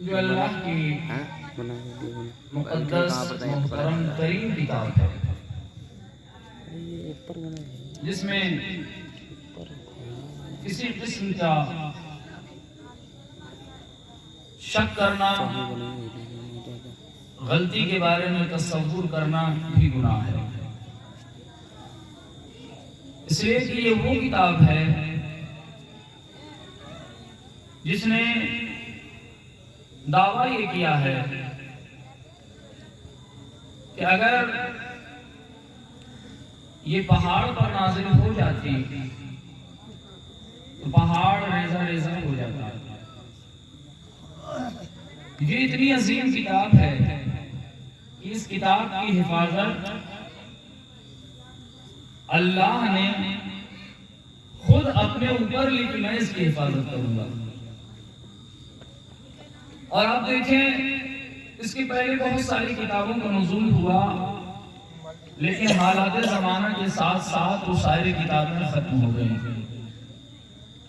جو اللہ کی مقدس محترم ترین کتاب ہے، جس میں کسی قسم کا شک کرنا، غلطی کے بارے میں تصور کرنا بھی گناہ ہے، اس لیے کہ یہ وہ کتاب ہے جس نے دعویٰ یہ کیا ہے کہ اگر یہ پہاڑ پر نازل ہو جاتی تو پہاڑ ریزہ ریزہ ہو جاتا۔ یہ اتنی عظیم کتاب ہے کہ اس کتاب کی حفاظت اللہ نے خود اپنے اوپر لی کہ میں اس کی حفاظت کروں گا۔ اور آپ دیکھیں اس کے پہلے بہت ساری کتابوں کا نزول ہوا، لیکن حالات زمانہ کے ساتھ ساتھ وہ ساری کتابیں ختم ہو گئیں۔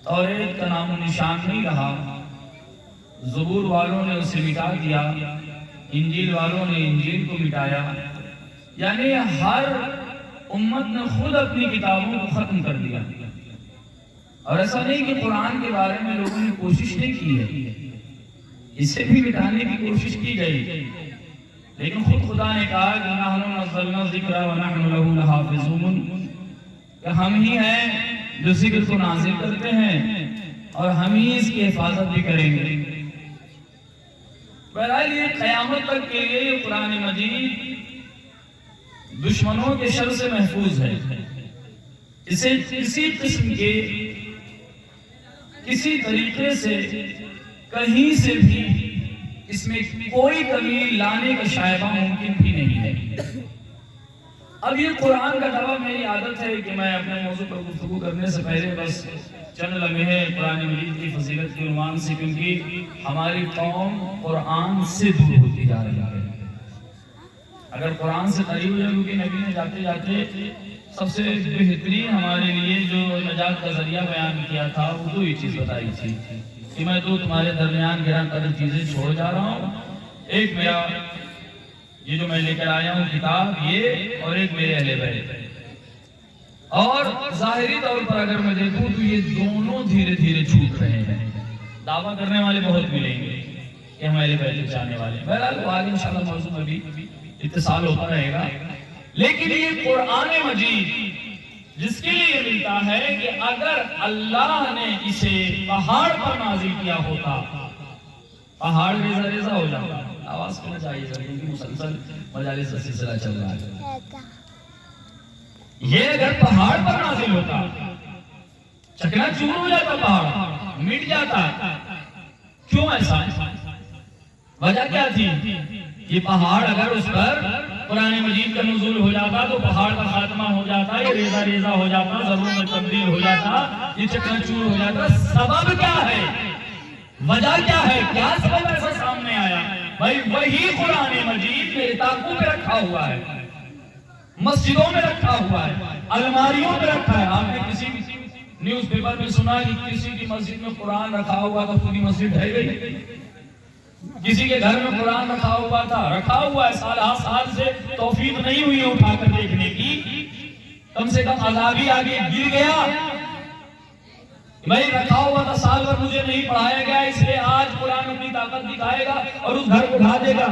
توریت کا نام و نشان نہیں رہا، زبور والوں نے اسے مٹا دیا، انجیل والوں نے انجیل کو مٹایا، یعنی ہر امت نے خود اپنی کتابوں کو ختم کر دیا۔ اور ایسا نہیں کہ قرآن کے بارے میں لوگوں نے کوشش نہیں کی ہے، اسے بھی مٹانے کی کوشش کی گئی، لیکن خود خدا نے کہا کہ نحن نزلنا الذکر ونحن له لحافظون، کہ ہم ہی ہیں جو ذکر کو نازل کرتے ہیں اور ہم ہی اس کی حفاظت بھی کریں گے۔ بہرحال یہ قیامت تک کے لیے یہ قرآن مجید دشمنوں کے شر سے محفوظ ہے، اسے کسی قسم کے کسی طریقے سے کہیں سے بھی اس میں کوئی کمی لانے کا شائبہ ممکن بھی نہیں ہے۔ اب یہ قرآن کا دعویٰ، میری عادت ہے کہ میں اپنے موضوع پر گفتگو کرنے سے پہلے بس چند لمحے قرآن مجید کی فضیلت کے عنوان سے، کیونکہ ہماری قوم قرآن سے دور ہوتی جا رہی ہے۔ اگر قرآن سے قریب ہو جائے، کیونکہ نبی نے جاتے جاتے سب سے بہترین ہمارے لیے جو نجات کا ذریعہ بیان کیا تھا، وہ دو ہی چیز بتائی تھی کہ میں تو تمہارے درمیان گران قدر چیزیں چھوڑ جا رہا ہوں، ایک میرا یہ جو میں لے کر آیا ہوں کتاب یہ، اور ایک میرے اہل بیت۔ اور ظاہری طور پر اگر میں دیکھوں تو یہ دونوں دھیرے دھیرے چھوٹ رہے ہیں۔ دعویٰ کرنے والے بہت ملیں گے کہ ہم اہل بیت چاہنے والے، بہرحال وہ آگے انشاءاللہ موضوع میں بھی اتصال ہوتا رہے گا، لیکن یہ قرآن مجید جس کے لیے ملتا ہے کہ اگر اللہ نے اسے پہاڑ پر نازل کیا ہوتا، پہاڑ ریزہ ریزہ ہو جاتا۔ آواز کرنا چاہیے سر، کیونکہ مسلسل مجالس کا سلسلہ چل رہا ہے۔ یہ اگر پہاڑ پر نازل ہوتا، چکنا چور ہو جاتا، پہاڑ مٹ جاتا۔ کیوں ایسا؟ وجہ کیا تھی؟ یہ پہاڑ اگر اس پر قرآن مجید کا نزول ہو جاتا تو پہاڑ کا خاتمہ ہو جاتا، یہ ریزہ ریزہ ہو جاتا، ضرور میں تبدیل ہو جاتا، یہ چکنا چور ہو جاتا۔ سبب کیا ہے؟ وجہ کیا ہے؟ کیا سبب ایسا سامنے آیا؟ بھائی وہی قرآن مجید میرے طاقوں پہ رکھا ہوا ہے، مسجدوں میں رکھا ہوا ہے، الماریوں میں رکھا ہے۔ آپ نے کسی نیوز پیپر میں سنا کہ کسی کی مسجد میں قرآن رکھا ہوا تو پوری مسجد ڈھہ گئی؟ کسی کے گھر میں قرآن رکھا ہوا تھا، رکھا ہوا ہے، سال سے توفیق نہیں ہوئی اٹھا کر دیکھنے کی، کم سے کم عذابی آگے گر گیا، بھائی رکھا ہوا تھا، سال بھر مجھے نہیں پڑھایا گیا، اس لیے آج قرآن اپنی طاقت دکھائے گا اور اس گھر کو اٹھا دے گا۔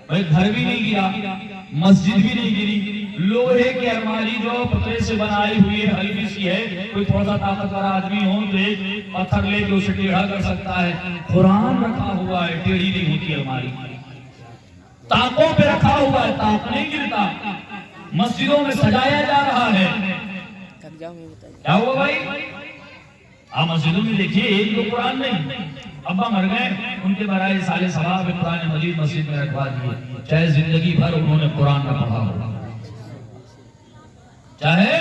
بھائی گھر بھی نہیں گرا، مسجد بھی نہیں گری، لوہے کی الماری جو پتھر سے بنائی ہوئی ہے، ہلکی سی ہے، کوئی تھوڑا سا طاقتور آدمی ہو تو ایک پتھر لے کے اسے ٹیڑھا کر سکتا ہے۔ قرآن رکھا ہوا ہے، ٹیڑھی نہیں ہوتی الماری، طاقوں پہ رکھا ہوا ہے، طاق نہیں گرتا، مسجدوں میں سجایا جا رہا ہے۔ کیا ہوا بھائی؟ آپ مسجدوں میں دیکھیے، ایک دو قرآن نہیں، ابا مر گئے، ان کے برائے سال ثواب قرآن مجید مسجد میں رکھوا دیے، چاہے زندگی بھر انہوں نے قرآن نہ پڑھا ہو، چاہے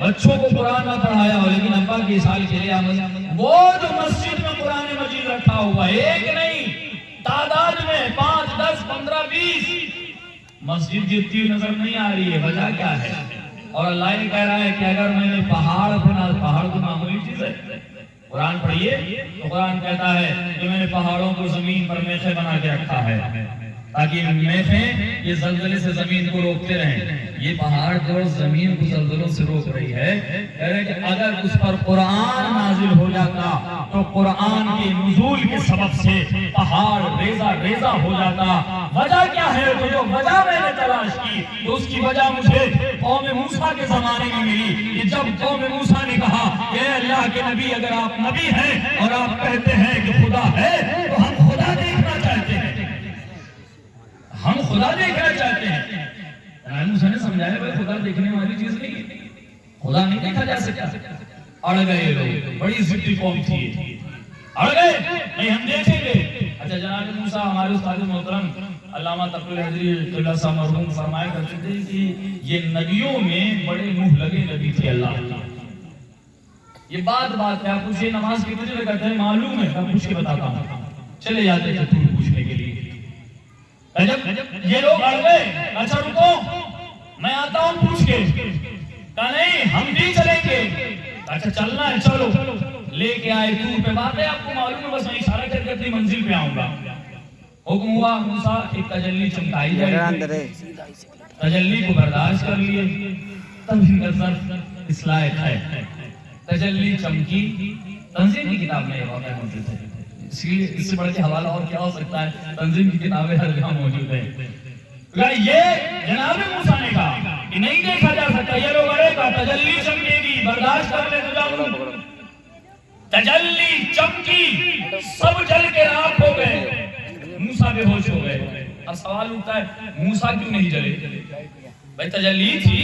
بچوں کو قرآن نہ پڑھایا ہو، لیکن ابا کی سال کے لیے وہ جو مسجد میں قرآن مجید رکھا ہوا ہے، ایک نہیں، تعداد میں 5 10 15 20 مسجد جتنی نظر نہیں آ رہی ہے۔ وجہ کیا ہے؟ اور اللہ یہ کہہ رہا ہے کہ اگر میں نے پہاڑ بنا، پہاڑ تو معمولی چیز ہے، قرآن پڑھیے تو قرآن کہتا ہے کہ میں نے پہاڑوں کو زمین پر میخیں بنا کے رکھا ہے تاکہ میخیں یہ زلزلے سے زمین کو روکتے رہیں. یہ پہاڑ جو زمین کو زلزلوں سے روک رہی ہے، کہہ رہے کہ اگر اس پر قرآن نازل ہو جاتا تو قرآن کے نزول کے سبب سے پہاڑ ریزہ ریزہ ہو جاتا. وجہ کیا ہے؟ تو جو وجہ میں نے تلاش کی تو اس کی وجہ مجھے قوم موسیٰ کے زمانے میں ملی کہ جب قوم موسیٰ نے کہا کہ اے اللہ کے نبی، اگر آپ نبی ہیں اور آپ کہتے ہیں کہ خدا ہے تو ہم خدا دیکھنا چاہتے ہیں، ہم خدا دیکھنا چاہتے ہیں. موسیٰ نے سمجھایا بھائی خدا دیکھنے والی چیز نہیں ہے، خدا نہیں دیکھا جا سکتا. اڑ گئے لوگ، بڑی ضدی قوم تھی، اڑ گئے نہیں ہم دیکھیں گے. اچھا جناب موسیٰ ہمارے استاد محترم علامہ تقی الحضری قبلہ صاحب مرحوم فرمایا کرتے تھے کہ یہ نبیوں میں بڑے منہ لگے نبی تھے. اللہ یہ بات ہے، آپ پوچھئے نماز کی تجھے کہتے ہیں معلوم ہے، میں پوچھ کے بتاتا ہوں. چلے جاتے تھے تم پوچھنے کے لیے. یہ لوگ اڑ گئے، اچھا رکو میں آتا ہوں پوچھ کے. کہا نہیں ہم بھی چلیں گے. اچھا چلنا ہے چلو. لے کے آئے دور پہ، بات ہے آپ کو معلوم ہے، بس میں اشارہ کر کے اپنی منزل پہ آؤں گا. حکم ہوا موسیٰ ایک تجلی چمکائی جائے، تجلی کو برداشت کر لیے. تب ان کا ظرف اس لائق ہے، تجلی چمکی. تنظیم کی کتاب میں یہ واقعہ موجود ہے، اس لیے اس سے بڑھ کے حوالہ اور کیا ہو سکتا ہے، تنظیم کی کتابیں ہر جگہ موجود ہیں. یہ جناب موسیٰ نے کہا کہ نہیں دیکھا جا سکتا. یہ لوگ اڑے گا، تجلی چمکے گی، برداشت کر لے تو جاؤ. تجلی چمکی، سب جل کے راکھ ہو گئے، موسیٰ بے ہوش ہو گئے. اب سوال اٹھتا ہے موسیٰ کیوں نہیں جلے؟ بھائی تجلی تھی.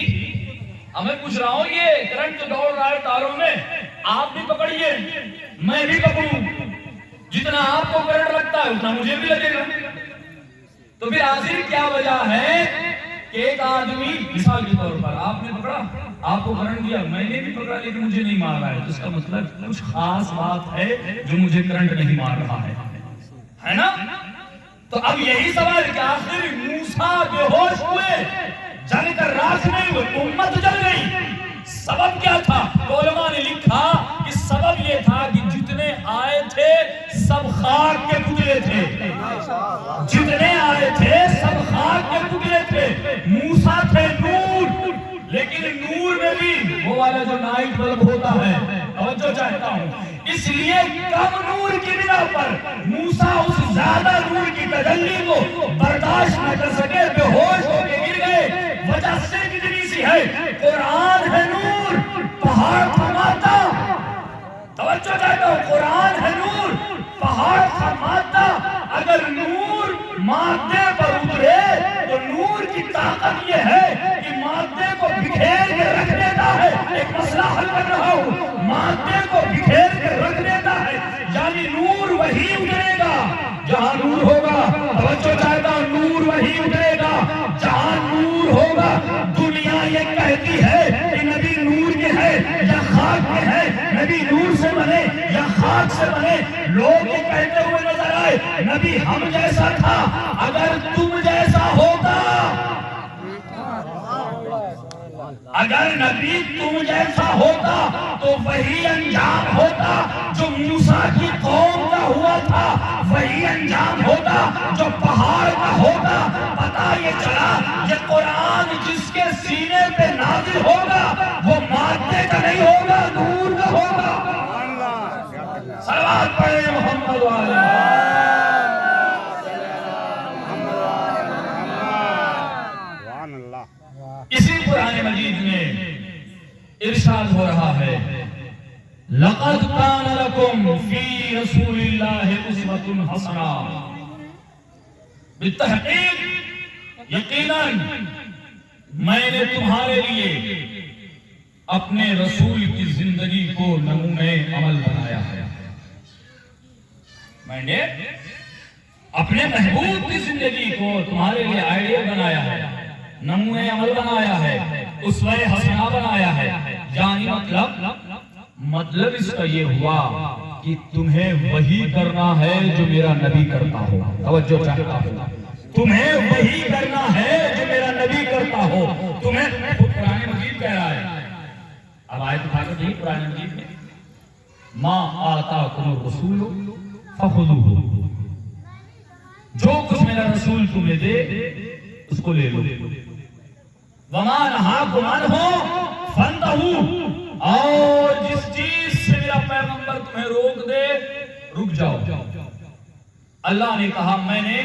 اب میں پوچھ رہا ہوں یہ کرنٹ دوڑ رہا ہے تاروں میں، آپ بھی پکڑیے میں بھی پکڑوں، جتنا آپ کو کرنٹ لگتا ہے اتنا مجھے بھی لگے گا. تو پھر آخر کیا وجہ ہے کہ ایک آدمی مثال کے طور پر آپ نے پکڑا، آپ کو کرنٹ دیا، میں نے بھی پکڑا لیکن مجھے نہیں مار رہا ہے، تو اس کا مطلب کچھ خاص بات ہے جو مجھے کرنٹ نہیں مار رہا ہے نا. تو اب یہی سوال کہ آخر موسیٰ بے ہوش ہوئے، جل کر راکھ نہیں ہوئے، امت جل گئی. سبب کیا تھا؟ علماء نے لکھا کہ سبب یہ تھا کہ جتنے آئے تھے سب خاک کے ٹکڑے تھے، جتنے آئے تھے سب خاک کے ٹکڑے تھے. موسیٰ تھے نور، لیکن نور میں بھی وہ والا جو نائٹ بلب ہوتا ہے، توجہ چاہتا ہوں، اس لیے کم نور کی بنا پر موسیٰ اس زیادہ نور کی تجلی کو برداشت نہ کر سکے، بے ہوش ہو کے گر گئے. وجہ صرف اتنی سی ہے، قرآن ہے نور، پہاڑ تھماتا. توجہ چاہتا ہوں، قرآن ہے نور، پہاڑ تھماتا. اگر نور مادے پر اترے تو نور کی طاقت یہ ہے کہ مادے کو بکھیر کے رکھ دیتا ہے. ایک مسئلہ حل کر رہا ہوں، مادے کو بکھیر کے رکھ دیتا ہے، یعنی نور وہی اترے گا جہاں نور ہوگا. توجہ چاہتا ہوں، نور وہی اترے گا جہاں نور ہوگا. دنیا یہ کہتی ہے کہ نبی نور کے ہے یا خاک کے ہے، نبی نور سے بنے یا خاک سے بنے. لوگ یہ کہتے ہوئے نظر آئے نبی ہم جیسا تھا. اگر تم جیسا ہوتا، اگر نبی تم جیسا ہوتا تو وہی انجام ہوتا جو موسیٰ کی قوم کا ہوا تھا، وہی انجام ہوتا جو پہاڑ کا ہوتا. پتہ یہ چلا یہ قرآن جس کے سینے پہ نازل ہوگا وہ مادے کا نہیں ہوگا، نور کا ہوگا. صلوات پڑھیں محمد والا. اسی قرآن مجید میں ارشاد ہو رہا ہے لَقَدْ كَانَ لَكُمْ فِي رَسُولِ اللَّهِ أُسْوَةٌ حَسَنَةٌ. بالتحقیق یقیناً میں نے تمہارے لیے اپنے رسول کی زندگی کو نمونۂ عمل بنایا ہے. میں نے اپنے محبوب کی زندگی کو تمہارے لیے آئیڈیا بنایا ہے، نمونۂ عمل بنایا ہے، اسوہ حسنہ بنایا ہے. یعنی مطلب اس کا یہ ہوا کہ تمہیں وہی کرنا ہے جو میرا نبی کرتا ہو. توجہ چاہتا ہوں، تمہیں وہی کرنا ہے جو میرا نبی کرتا ہو. تمہیں قرآن مجید کہہ رہا ہے. اب آیت اٹھا کر نہیں قرآن مجید میں ما آتاکم الرسول فخذوہ، جو کچھ میرا رسول تمہیں دے اس کو لے لو، وما نہاکم عنہ فانتہوا، اور جس چیز سے میرا پیغمبر تمہیں روک دے رک جاؤ۔ اللہ نے کہا میں نے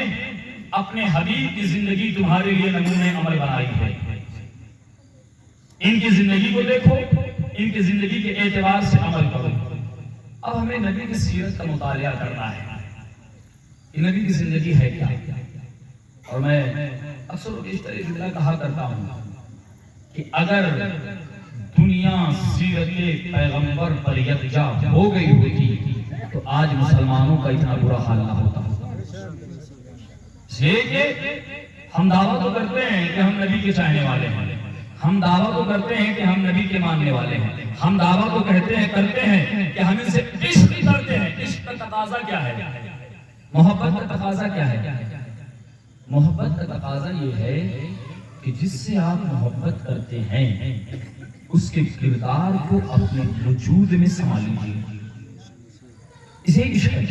اپنے حبیب کی زندگی تمہارے لیے نمونے عمل بنائی ہے، ان کی زندگی کو دیکھو، ان کی زندگی کے اعتبار سے عمل کرو۔ اب ہمیں نبی کی سیرت کا مطالعہ کرنا ہے کہ نبی کی زندگی ہے کیا۔ اور میں اکثر اس طرح جملہ کہا کرتا ہوں کہ اگر دنیا سیرت پیغمبر پر یکجا ہو گئی ہوتی تو آج مسلمانوں کا اتنا برا حال نہ ہوتا۔ اس لیے کہ ہم دعویٰ تو کرتے ہیں کہ ہم نبی کے چاہنے والے ہیں، ہم دعویٰ تو کرتے ہیں کہ ہم نبی کے ماننے والے ہیں، ہم دعویٰ تو کرتے ہیں کہ ہم ان سے عشق کرتے ہیں۔ عشق کا تقاضا کیا ہے؟ محبت کا تقاضا کیا ہے؟ محبت کا تقاضا یہ ہے کہ جس سے آپ محبت کرتے ہیں اس کے کردار کو اپنے وجود میں سما لیجیے، اسے عشق ہے۔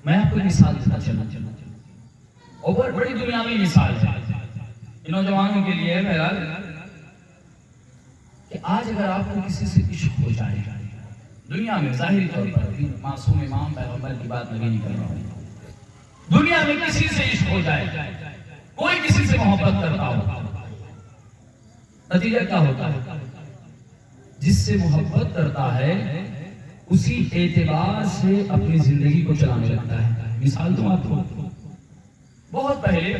میں آپ کو مثال دیتا چلوں، اور بڑی دنیاوی مثال ہے نوجوانوں کے لیے بہرحال، کہ آج اگر آپ کو کسی سے عشق ہو جائے دنیا میں، ظاہری طور پر معصوم امام پیغمبر کی بات نبی نہیں کر رہا ہوں، دنیا میں کسی سے عشق ہو جائے، کوئی کسی سے محبت کرتا ہو، نتیجہ کیا ہوتا ہے؟ جس سے محبت کرتا ہے اسی اعتبار سے اپنی زندگی کو چلانے لگتا ہے۔ مثال دوں آپ کو، بہت پہلے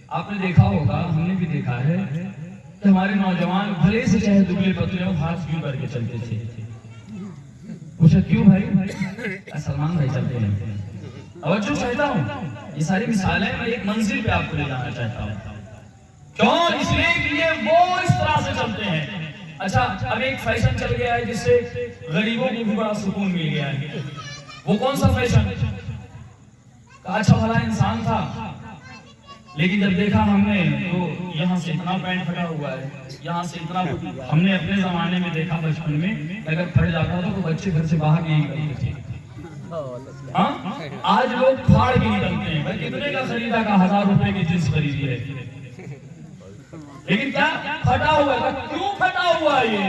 آپ نے دیکھا ہوگا، ہم نے بھی دیکھا ہے کہ ہمارے نوجوان بھلے سے چاہے دبلے پتلے ہوں ہاتھ کیوں کر کے چلتے تھے؟ پوچھا کیوں بھائی؟ سلمان بھائی چلتے ہیں۔ توجہ چاہتا ہوں، یہ ساری مثالیں میں ایک منزل پہ آپ کو لے جانا چاہتا ہوں۔ کیوں؟ اس لیے کہ یہ وہ اس طرح سے چلتے ہیں۔ اچھا اب ایک فیشن چل گیا ہے جس سے غریبوں کو بھی بڑا سکون مل گیا ہے۔ وہ کون سا فیشن؟ اچھا بھلا انسان تھا، لیکن جب دیکھا ہم نے تو یہاں سے اتنا پینٹ پھٹا ہوا ہے، یہاں سے اتنا، ہم نے اپنے زمانے میں دیکھا بچپن میں اگر پھٹ جاتا تھا تو بچے گھر سے باہر نہیں نکلتے تھے۔ آج لوگ پھاڑ کے نکلتے ہیں، بھائی کتنے کا خریدا؟ کا 1000 روپے کی جنس خریدی ہے، لیکن کیا پھٹا ہوا ہے؟ کیوں پھٹا ہوا ہے یہ؟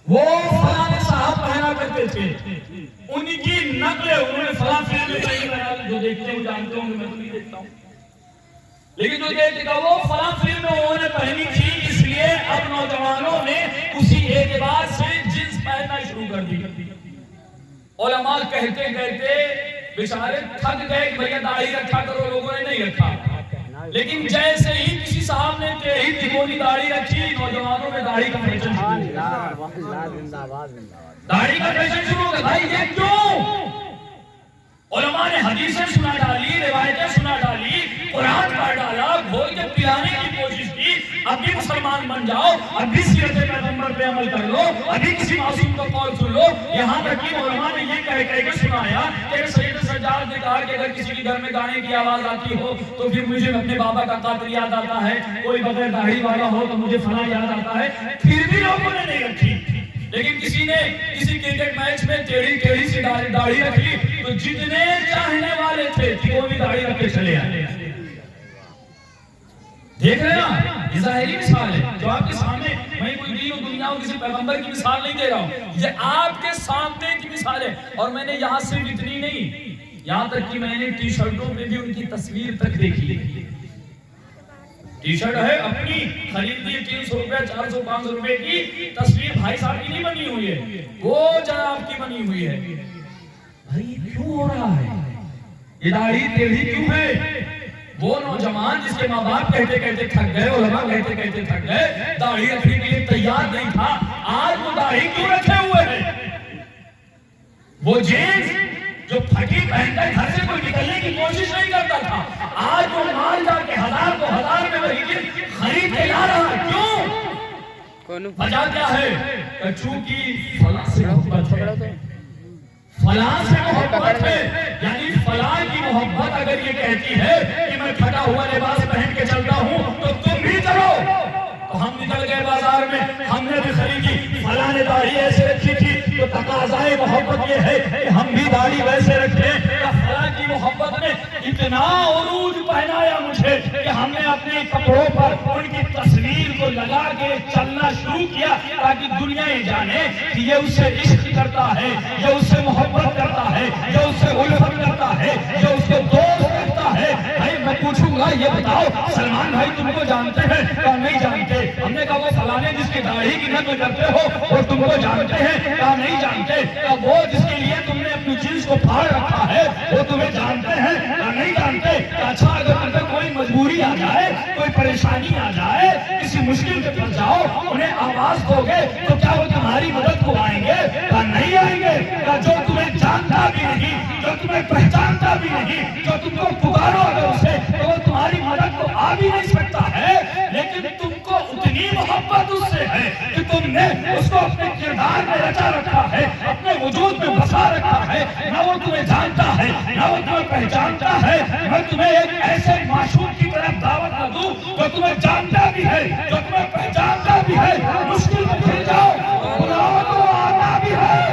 وہ فلاں صاحب پہنا کرتے تھے، ان کی نقل انہوں نے فلاں فلم میں پہنی بنا لی، جو دیکھتے ہیں جانتے ہوں، میں تو نہیں دیکھتا ہوں، لیکن جو دیکھتے گا وہ فلاں فلم میں انہوں نے پہنی تھی، اس لیے اب نوجوانوں نے اسی اعتبار سے جنس پہننا شروع کر دی۔ علماء کہتے کہتے بیچارے تھک گئے کہ بھیا داڑھی رکھا کرو، لوگوں نے نہیں رکھا، لیکن جیسے ہی کسی صاحب نے ٹیڑھی تکونی داڑھی رکھی، نوجوانوں میں داڑھی کا فیشن شروع ہو گیا۔ داڑھی کا فیشن شروع ہو گیا۔ بھائی یہ کیوں؟ علماء نے حدیثیں سنا ڈالی، روایتیں سنا ڈالی، قرآن پڑھ ڈالا، گھول کے پلانے کی کوشش کی، اب بھی مسلمان بن جاؤ، اب بھی سیرت پیغمبر پہ عمل کر لو، ابھی کسی معصوم کا قول سن لو۔ یہاں تک کہ علماء نے یہ کہہ کے سنایا کہ سید سجاد نے کہا کہ اگر کسی کے گھر میں گانے کی آواز آتی ہو تو پھر مجھے اپنے بابا کا قاتل یاد آتا ہے، کوئی بغیر داڑھی والا ہو تو مجھے فلاں یاد آتا ہے۔ پھر بھی لوگوں نے نہیں رکھی، لیکن کسی نے کسی کرکٹ میچ میں ٹیڑھی سی داڑھی رکھی تو جتنے چاہنے والے تھے وہ بھی داڑھی رکھ کے چلے آئے۔ دیکھ رہے ہیں، یہ ظاہری مثال ہے جو آپ کے سامنے، میں کوئی دین و دنیا اور کسی پیغمبر کی مثال نہیں دے رہا ہوں، یہ آپ کے سامنے کی مثال ہے۔ اور میں نے یہاں سے اتنی نہیں، یہاں تک کہ میں نے ٹی شرٹوں میں بھی ان کی تصویر تک دیکھی۔ ٹی شرٹ ہے اپنی خرید لی 300 روپے 400 500 روپے کی، تصویر بھائی صاحب کی نہیں بنی ہوئی ہے، وہ جناب کی بنی ہوئی ہے۔ بھائی کیوں ہو رہا ہے؟ یہ داڑھی ٹیڑھی کیوں ہے؟ وہ نوجوان جس کے ماں باپ کہتے کہتے تھک گئے، علماء کہتے کہتے تھک گئے، داڑھی رکھنے کے لیے تیار نہیں تھا، آج وہ داڑھی کیوں رکھے ہوئے ہیں؟ وہ جینس جو پھٹی پہن کر گھر سے کوئی نکلنے کی کوشش نہیں کرتا تھا، آج وہ مال جا کے 1000 کو 1000 میں وہی جینس خرید کے لا رہا ہے۔ کیوں؟ وجہ کیا ہے؟ کہ چونکہ فلاں سے محبت ہے، فلاں سے محبت ہے، یعنی فلاں کی محبت اگر یہ کہتی ہے کہ میں پھٹا ہوا لباس پہن کے چلتا ہوں تو تم بھی چلو۔ تو ہم نکل گئے بازار میں، ہم نے بھی خریدی فلاں نے داڑھی ایسے رکھی تھی تو تقاضائے محبت یہ ہے کہ ہم بھی داڑھی ویسے رکھیں، یا فلاں کی محبت نے اتنا عروج پہنایا مجھے کہ ہم نے اپنے کپڑوں پر ان کی تصویر کو لگا کے چلنا شروع کیا تاکہ دنیا یہ جانے کہ یہ اس سے عشق کرتا ہے، یہ اس سے محبت کرتا ہے، یہ اس سے الفت کرتا ہے، یہ اس کو دوست کرتا ہے۔ بھائی میں پوچھوں گا یہ بتاؤ سلمان بھائی تم کو جانتے ہیں یا نہیں جانتے؟ ہم نے کہا وہ فلانے جس کی داڑھی کی نقل کرتے ہو وہ تم کو جانتے ہیں یا نہیں جانتے؟ یا وہ جس کے لیے تم نے اپنی چیز کو پھاڑ رکھا ہے وہ تمہیں جانتے ہیں یا نہیں جانتے؟ اچھا اگر تم پہ کوئی مجبوری آ جائے، کوئی پریشانی آ جائے، کسی مشکل کے پھنس جاؤ، انہیں آواز دو گے تو کیا وہ تمہاری مدد کو آئیں گے یا نہیں آئیں گے؟ یا جو تمہیں جانتا بھی نہیں، جو تمہیں پہچانتا بھی نہیں، جو تم کو پکارو اگر اسے تو وہ تمہاری مدد کو آ بھی نہیں سکتا ہے، لیکن تم کو اتنی محبت اس سے ہے کہ تم نے اس کو اپنے کردار میں رچا رکھا ہے، اپنے وجود میں بسا رکھا ہے۔ نہ وہ تمہیں جانتا ہے نہ وہ تمہیں پہچانتا ہے۔ میں تمہیں ایک ایسے معشوق کی طرف دعوت نہ دوں جو تمہیں جانتا بھی ہے، جو تمہیں پہچانتا بھی ہے، مشکل میں پھر جاؤ بلاؤ تو آتا بھی ہے۔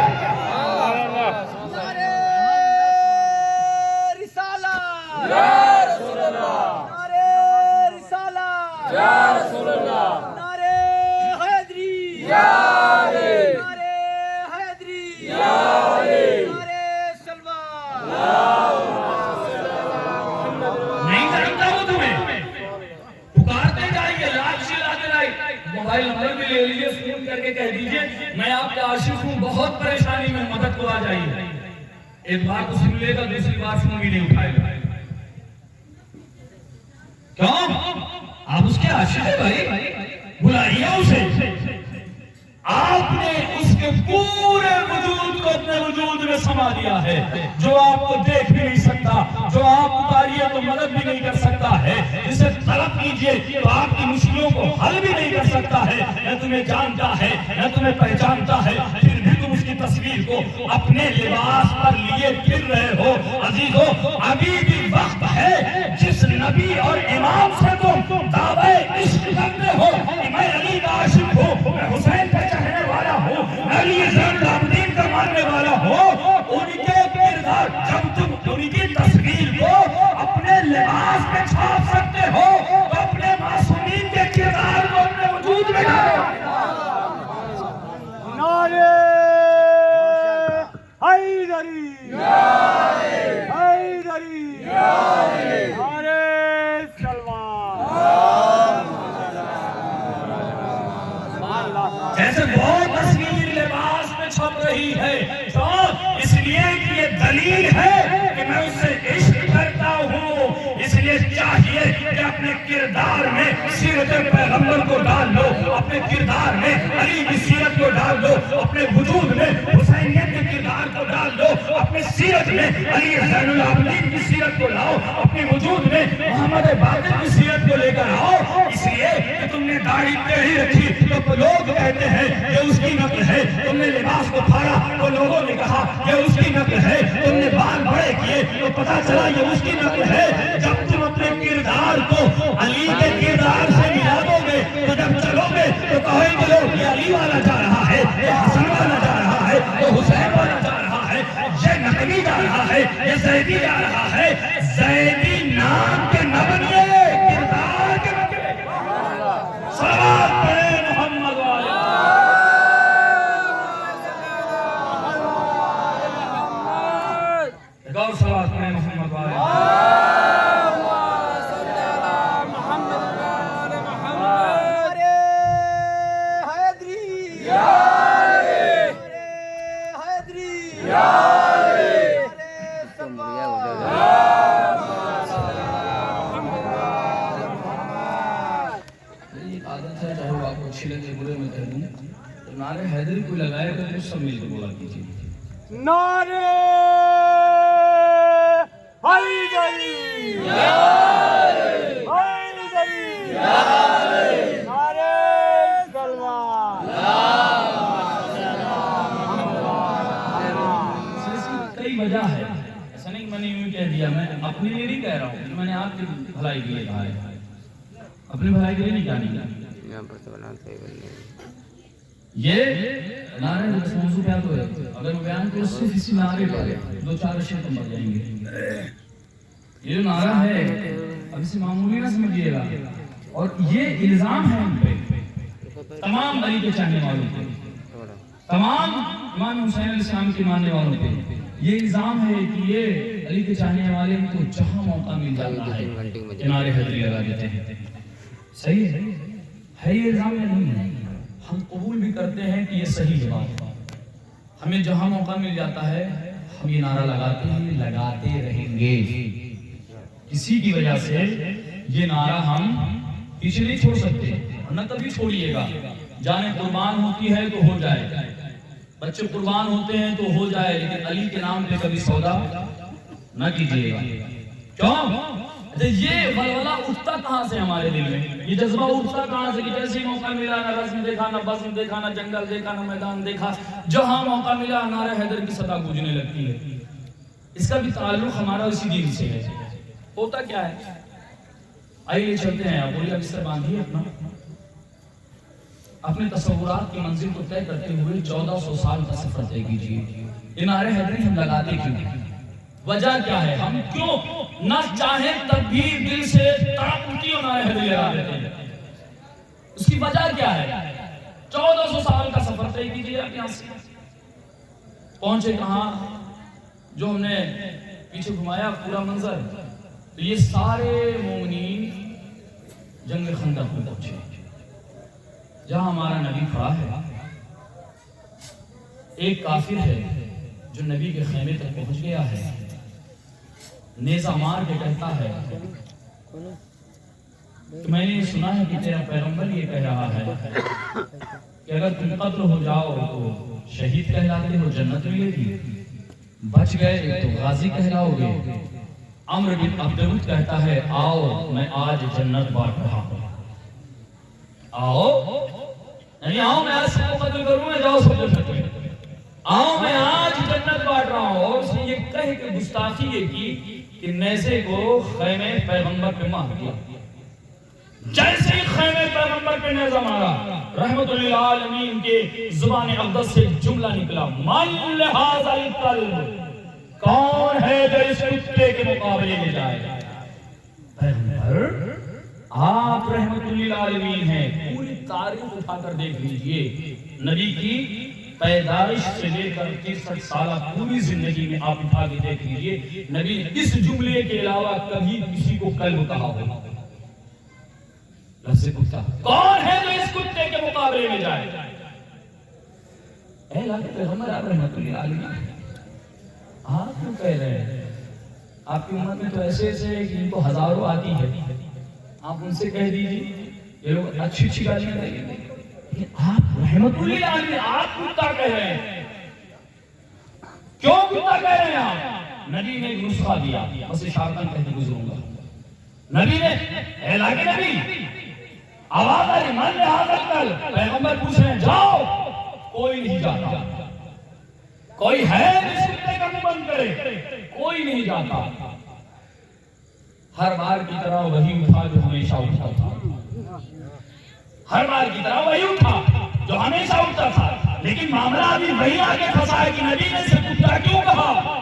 موبائل نمبر بھی لے لیجیے، فون کر کے کہہ دیجیے میں آپ کا عاشق ہوں، بہت پریشانی میں مدد کو آ جائیے۔ ایک بار تو سن لے گا، دوسری بار فون بھی نہیں اٹھائے گا۔ کیوں؟ آپ اس کے عاشق ہیں بھائی، بلائیے اسے۔ آپ نے اس کے پورے وجود کو اپنے وجود میں سما دیا ہے، جو آپ کو دیکھ بھی نہیں سکتا، جو آپ پکاریے تو مدد بھی نہیں کر سکتا ہے، جسے طلب کیجئے تو آپ کی مشکلوں کو حل بھی نہیں کر سکتا ہے۔ نہ تمہیں جانتا ہے نہ تمہیں پہچانتا ہے، پھر بھی تم اس کی تصویر کو اپنے لباس پر لیے پھر رہے ہو۔ عزیزو ابھی بھی وقت ہے، جس نبی اور امام سے تم دعوے عشق کرتے ہو کہ میں علی کا عاشق ہوں، میں حسین کا چاہنے والا ہوں، میں علی زین العابدین کا ماننے والا ہوں، ان کے کردار جب تم ان کی تصویر کو اپنے لباس پہ چھاپ سکتے ہو تو اپنے معصومین کے کردار کو اپنے وجود میں ڈالو۔ نعرہ حیدری، حیدری، نعرہ جیسے بہت تصویر لباس میں چھپ رہی ہے، تو اس لیے کہ یہ دلیل ہے کہ میں اس سے عشق کرتا ہوں۔ اس لیے چاہیے کہ اپنے کردار میں سیرت پیغمبر کو ڈال لو، اپنے کردار میں علی کی سیرت کو ڈال دو، اپنے وجود میں حسینیت کے کردار کو ڈال دو، اپنے سیرت میں علی زین العابدین کی سیرت کو لاؤ، اپنے وجود میں محمد باقر کی سیرت کو لے کر آؤ۔ اس لیے کہ تم نے داڑھی ٹیڑھی رکھی تو لوگ کہتے ہیں یہ اس کی نقل ہے، تم نے لباس کو پھاڑا تو لوگوں نے کہا یہ اس کی نقل ہے، تم نے بال بڑے کیے تو پتا چلا یہ اس کی نقل ہے۔ جب تم اپنے کردار کو علی کے کردار سے ملا دو گے تو جب چلو گے تو کہیں گے لوگ یہ علی والا جا رہا ہے، یہ حسن والا جا رہا ہے، یہ حسین والا جا رہا ہے، یہ نقوی جا رہا ہے، یہ زیدی جا رہا ہے۔ زیدی نام کے نہ بنیے، کردار کے بنیے۔ صلوات پڑھیں محمد والے۔ ایک اور صلوات پڑھیں محمد والے۔ نعرہ حیدری کو لگائے تو کچھ سب مل کے بولا کیجیے۔ نعرہ حیدری، حیدری، نعرہ سلمان۔ اس کی کئی وجہ ہے، ایسا نہیں میں نے یوں کہہ دیا، میں اپنے لیے نہیں کہہ رہا ہوں، میں نے آپ کی بھلائی کے لیے کہا ہے، اپنی بھلائی کے لیے نہیں کہانی ہے۔ یہ نعرے اس موضوع پہ تو ہے، اگر میں بیان کروں صرف اسی نعرے پر 2-4 اشیاء تو مر جائیں گے. یہ جو نعرہ ہے اب اسے معمولی نہ سمجھیے گا، اور یہ الزام ہے ہم پہ، تمام علی کے چاہنے والوں پہ، تمام امام حسین علیہ السلام کے ماننے والوں پہ یہ الزام ہے کہ یہ علی کے چاہنے والے ان کو جہاں موقع مل جاتا ہے کنارے حیدری لگا دیتے ہیں. صحیح ہے یہ الزام یا نہیں ہے؟ ہم قبول بھی کرتے ہیں کہ یہ صحیح بات ہے. ہمیں جہاں موقع مل جاتا ہے ہم یہ نعرہ لگاتے ہیں، لگاتے رہیں گے. کسی کی وجہ سے یہ نعرہ ہم پیچھے نہیں چھوڑ سکتے، نہ کبھی چھوڑیے گا. جانیں قربان ہوتی ہے تو ہو جائے، بچے قربان ہوتے ہیں تو ہو جائے، لیکن علی کے نام پہ کبھی سودا نہ کیجیے گا. کیوں؟ یہ ولولہ اٹھتا کہاں سے ہمارے دل میں، یہ جذبہ اٹھتا کہاں سے کہ جیسے ہی موقع ملا نہ رسم دیکھا، نہ بزم دیکھا، نہ جنگل دیکھا، نہ میدان دیکھا، جہاں موقع ملا نعرہ حیدر کی صدا گونجنے لگتی ہے. اس کا بھی تعلق ہمارا اسی دین سے ہے. ہوتا کیا ہے؟ آئیے چلتے ہیں. اب بولیا بستر باندھیے اپنا، اپنے تصورات کی منزل کو طے کرتے ہوئے 1400 سال کا سفر طے کیجیے. یہ نعرہ حیدری ہم لگاتے کیوں؟ وجہ کیا ہے؟ ہم کیوں نہ چاہیں تب بھی دل سے تڑپ اٹھتی ہو نعرہ حیدری لگا دیتے ہیں؟ اس کی وجہ کیا ہے؟ 1400 سال کا سفر طے کیجیے. آپ یہاں سے پہنچے کہاں؟ جو ہم نے پیچھے گھمایا پورا منظر، تو یہ سارے مومنین جنگ خندق میں پہنچے، جہاں ہمارا نبی کھڑا ہے. ایک کافر ہے جو نبی کے خیمے تک پہنچ گیا ہے، نیزہ مار کے کہتا ہے کہ میں نے سنا ہے کہ تیرا پیغمبر یہ کہہ رہا ہے کہ اگر تم قتل ہو جاؤ تو شہید کہلاتے ہو، جنت ملے گی، بچ گئے تو غازی کہلاؤ گے. عمرو بن عبدود کہتا ہے آؤ میں آج جنت بانٹ رہا ہوں. آؤ یعنی آؤ میں آج سب کو قتل کروں، میں جاؤ سب کو قتل، آؤ میں آج جنت بانٹ رہا ہوں. اور اس نے یہ کہہ کے گستاخی یہ کی کہ نیزے کو خیمے پیغمبر پہ مار دیا. جیسے ہی خیمے پیغمبر پہ نیزہ مارا، رحمت للعالمین کے زبان اقدس سے جملہ نکلا، من لہذا القلب، کون ہے جو اس کتے کے مقابلے میں جائے؟ پیغمبر آپ رحمت للعالمین ہیں. پوری تاریخ اٹھا کر دیکھ لیجئے، نبی کی پیدائش سے لے کر 63 سالہ پوری زندگی میں آپ اٹھا کے دیکھ لیجئے، نبی نے اس جملے کے علاوہ کبھی کسی کو قلب کہا ہو؟ لفظ کتا، کون ہے جو اس کتے کے مقابلے میں جائے؟ اے اللہ کے پیغمبر آپ رحمت للعالمین، آپ کیوں کہہ رہے ہیں؟ آپ کی امت میں تو ایسے ایسے ہیں کہ ان کو ہزاروں آتی ہے، آپ ان سے کہہ دیجیے. یہ لوگ اچھی اچھی گالیاں کہیں گے، لیکن آپ رحمت للعالمین آپ کتا کہہ رہے ہیں. کیوں کتا کہہ رہے ہیں آپ؟ نبی نے ایک نسخہ دیا، بس اشارتاً کہہ کے گزروں گا. نبی نے اے اللہ کے نبی آواز آئی من لہذا کل، پیغمبر پوچھ رہے ہیں جاؤ، کوئی نہیں جاتا. کوئی ہے جس کتے کا منہ بند کرے؟ کوئی نہیں جاتا. ہر بار کی طرح وہی اٹھا جو ہمیشہ اٹھتا تھا، ہر بار کی طرح وہی اٹھا جو ہمیشہ اٹھتا تھا. لیکن معاملہ ابھی وہی آگے پھنسا ہے کہ نبی نے سے کتا کیوں کہا؟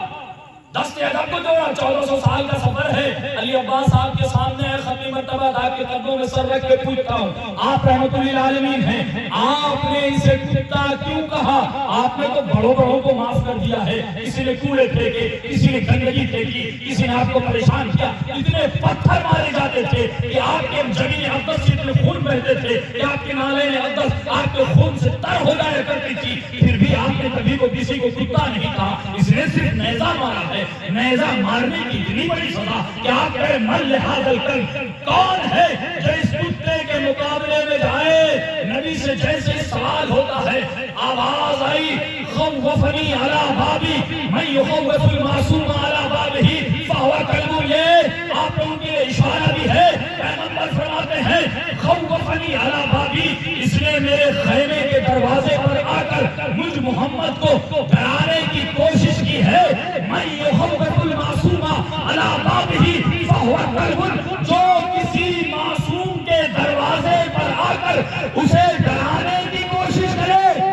دست ادب کو جوڑا. 1400 سال کا سفر ہے. علی عباس صاحب کے سامنے ہے، ختم مرتبہ آپ کے قدموں میں سر رکھ کے پوچھتا ہوں، آپ رحمت للعالمین ہیں، آپ نے اسے کتا کیوں کہا؟ آپ نے تو بڑوں بڑوں کو معاف کر دیا ہے. کسی نے کوڑے پھینکے، کسی نے گندگی پھینکی، کسی نے آپ کو پریشان کیا، اتنے پتھر مارے جاتے تھے کہ آپ کے جبین اقدس سے اتنے خون بہتے تھے کہ آپ کے نالے اقدس آپ کے خون سے تر ہو جایا کرتی تھی. پھر بھی آپ نے کبھی کو کسی کو کتا نہیں کہا. اس نے صرف نیزہ مارا ہے. نیزہ مارنے کی اتنی بڑی سزا کہ آپ کہہ من لہذا القلب، کون ہے جو اس کتے کے مقابلے میں جائے؟ نبی سے جیسے سوال ہوتا ہے آواز آئی خوفنی علی بابی من یخوف المعصوم علی بابہ فہو کلب. یہ آپ لوگوں کے لیے اشارہ بھی ہے. پیغمبر فرماتے ہیں خوفنی علی بابی، اس نے میرے خیمے کے دروازے پر آ کر مجھ محمد کو ڈرانے کی کوشش کی ہے. من یخوف المعصوم علی بابہ فہو کلب، جو کسی معصوم کے دروازے پر آ کر اسے ڈرانے کی کوشش کرے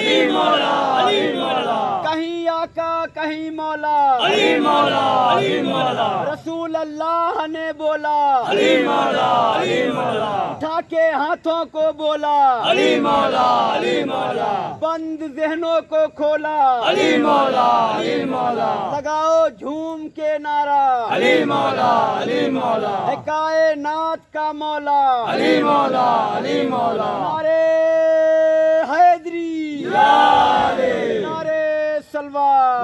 علی مولا علی مولا کہیں آقا کہیں مولا علی مولا علی مولا رسول اللہ نے بولا علی مولا علی مولا اٹھا کے ہاتھوں کو بولا علی مولا علی مولا بند ذہنوں کو کھولا علی مولا علی مولا لگاؤ جھوم کے نعرہ علی مولا علی مولا ہے کائنات کا مولا علی مولا علی مولا نعرے حیدری نعرے سلوار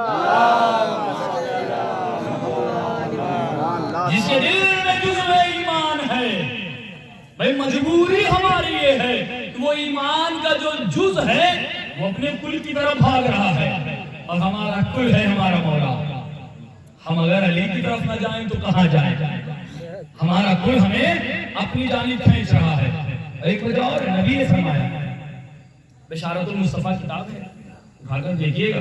جس کے دل میں جزو ایمان ہے، بھئی مجبوری ہماری یہ ہے کہ وہ ایمان کا جو جز ہے وہ اپنے کل کی طرف بھاگ رہا ہے، اور ہمارا کل ہے ہمارا مولا۔ ہم اگر علی کی طرف نہ جائیں تو کہاں جائیں؟ ہمارا کل ہمیں اپنی جانب کھینچ رہا ہے۔ ایک وجہ اور نبی نے فرمایا، بشارت المصطفیٰ کتاب ہے، اٹھا کر دیکھیے گا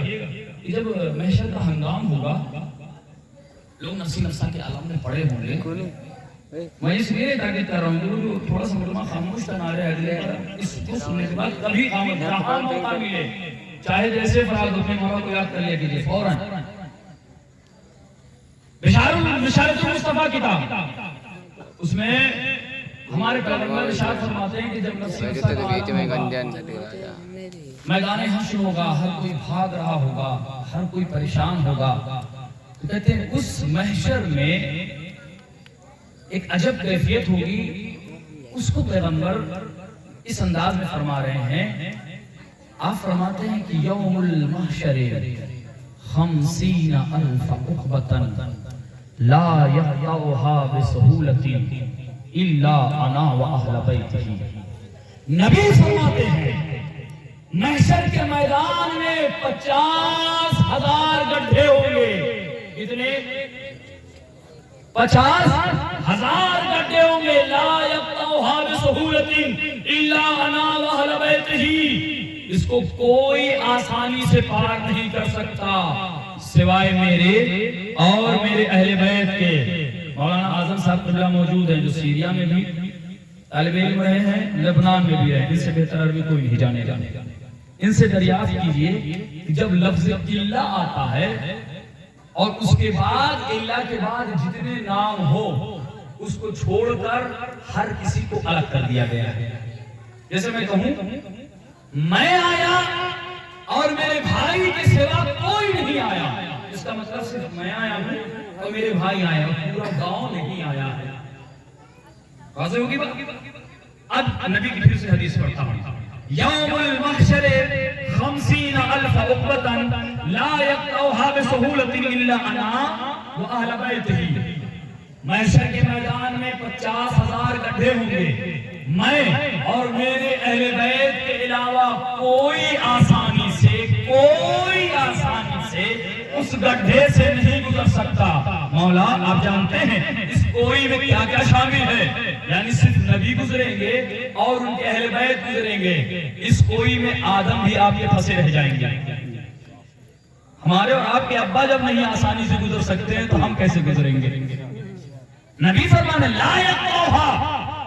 کہ جب محشر کا ہنگام ہوگا، لوگ نفسی نفسا کے عالم میں پڑے ہوں گے۔ میں اس لیے تاکید کر رہا ہوں کہ جو تھوڑا سا مقدمہ خاموش کرنا رہے ہیں، اس کو سننے کے بعد کبھی قامت جہاں موقع ملے، چاہے جیسے فراد اپنے مولا کو یاد کر لیا کیجیے فوراً۔ بشارت المصطفیٰ کتاب، اس میں ہمارے پیغمبر ارشاد فرماتے ہیں کہ جب نفسی نفسا کا عالم ہوگا، میدان حشر ہوگا، ہر کوئی بھاگ رہا ہوگا، ہر کوئی پریشان ہوگا، تو کہتے ہیں اس محشر میں ایک عجب کیفیت ہوگی۔ اس کو پیغمبر اس انداز میں فرما رہے ہیں، آپ فرماتے ہیں کہ یوم المحشر 50,000 عقبة لا يقطعها بسهولة الا انا واہل بیتہ۔ نبی فرماتے ہیں محشر کے میدان میں 50,000 گڈھے ہوں گے۔ کتنے؟ 50,000 گڈھے ہوں گے۔ لا يقطعها بسهولة الا انا واہل بیتہ، اس کو کوئی آسانی سے پار نہیں کر سکتا سوائے میرے اور میرے اہل بیت کے۔ مولانا اعظم صاحب قبلہ موجود ہیں جو سیریا میں بھی طالب علم رہے ہیں، لبنان میں بھی رہے، ان سے بہتر عربی کوئی نہیں جانے گا۔ ان سے دریافت کیجئے کہ جب لفظ اللہ آتا ہے اور اس کے بعد اللہ کے بعد جتنے نام ہو اس کو چھوڑ کر ہر کسی کو الگ کر دیا گیا ہے۔ جیسے میں کہوں میں آیا اور میرے بھائی کے سوا کوئی نہیں آیا، اس کا مطلب صرف میں آیا ہوں اور میرے بھائی آئے اور پورا گاؤں نہیں آیا ہے۔ واضح ہوگی بات؟ اب نبی کی پھر سے حدیث پڑھتا ہوں، یوم المحشر 50,000 عقبة لا يقطعها بسهولة الا انا واہل بیتہ۔ محشر کے میدان میں 50,000 گڈھے ہوں گے، میں اور میرے اہل بیت کے علاوہ کوئی آسانی سے اس گڈھے سے نہیں گزر سکتا۔ مولا آپ جانتے ہیں اس کوئی میں کیا کیا شامل ہے، یعنی صرف نبی گزریں گے اور ان کے اہل بیت گزریں گے، اس کوئی میں آدم بھی آپ کے پھنسے رہ جائیں گے۔ ہمارے اور آپ کے ابا جب نہیں آسانی سے گزر سکتے ہیں تو ہم کیسے گزریں گے؟ نبی فرمانے لا يقطعها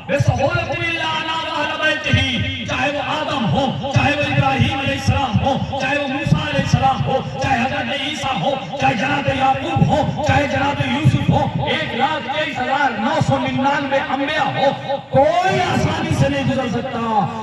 بسهولة الا انا واہل بیتہ، چاہے وہ آدم ہو، چاہے وہ ابراہیم علیہ السلام ہو، چاہے وہ موسیٰ علیہ السلام ہو، چاہے حضرت عیسیٰ ہو، چاہے جناب یعقوب ہو، چاہے جناب یوسف ہو، 1,23,999 انبیاء ہو، کوئی آسانی سے نہیں گزر سکتا۔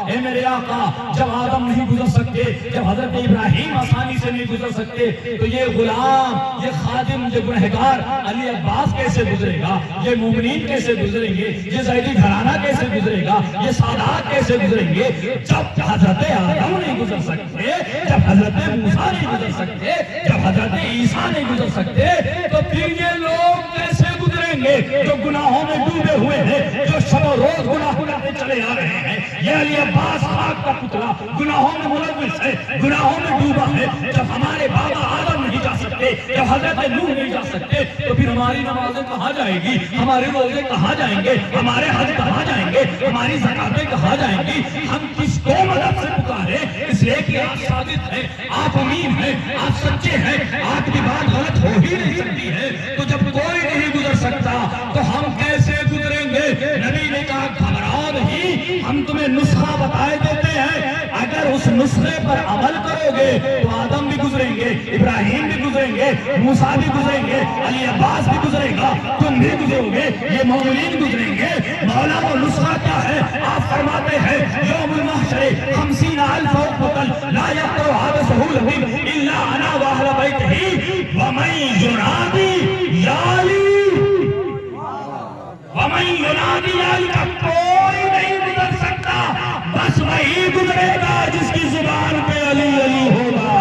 اے میرے آقا جب آدم نہیں گزر سکتے، جب حضرت ابراہیم آسانی سے نہیں گزر سکتے تو یہ غلام، یہ خادم، یہ گنہگار علی عباس کیسے گزرے گا؟ یہ مومنین کیسے گزریں گے؟ یہ زیدی گھرانہ کیسے گزرے گا؟ یہ سادات کیسے گزریں گے؟ جب حضرت آدم نہیں گزر سکتے، جب حضرت موسیٰ نہیں گزر سکتے، جب حضرت عیسیٰ نہیں گزر سکتے تو پھر یہ لوگ کیسے گزریں گے جو گناہوں میں ڈوبے ہوئے ہیں، جو شب و روز گناہ کرتے چلے آ رہے ہیں؟ یہ علی عباس خاک کا پتلا گناہوں میں ملوث ہے، گناہوں میں ڈوبا ہے۔ جب ہمارے بابا آدم نہیں جا سکتے، جب حضرت نوح نہیں جا سکتے تو پھر ہماری نمازیں کہاں جائیں گی؟ ہمارے روزے کہاں جائیں گے؟ ہمارے حج کہاں جائیں گے؟ ہماری زکاتیں کہاں جائیں گی؟ ہم کس کو مدد سے پکارے؟ اس لیے کہ آپ ثابت ہیں، آپ امین ہیں، آپ سچے ہیں، آپ کی بات غلط ہو ہی نہیں سکتی ہے۔ تو جب کوئی نہیں گزر سکتا تو ہم کیسے گزریں گے؟ نبی نے کہا گھبراؤ نہیں، ہم تمہیں نسخہ بتائے دیتے ہیں، اگر اس نسخے پر عمل کرو گے تو آدم بھی گزریں گے، ابراہیم بھی گزریں گے، موسیٰ بھی گزریں گے، علی عباس بھی گزرے گا، تم بھی گزرو گے، یہ مومنین گزریں گے۔ مولا وہ نسخہ کیا ہے؟ آپ فرماتے ہیں یوم المحشر 50,000 قتل لا یقدر حابسہ لہم الا انا واہل بیتہ ومن ینادی یا علی ومن ینادی یا علی کا کوئی نہیں گزر سکتا، بس وہی گزرے گا جس کی زبان پہ علی علی ہوگا۔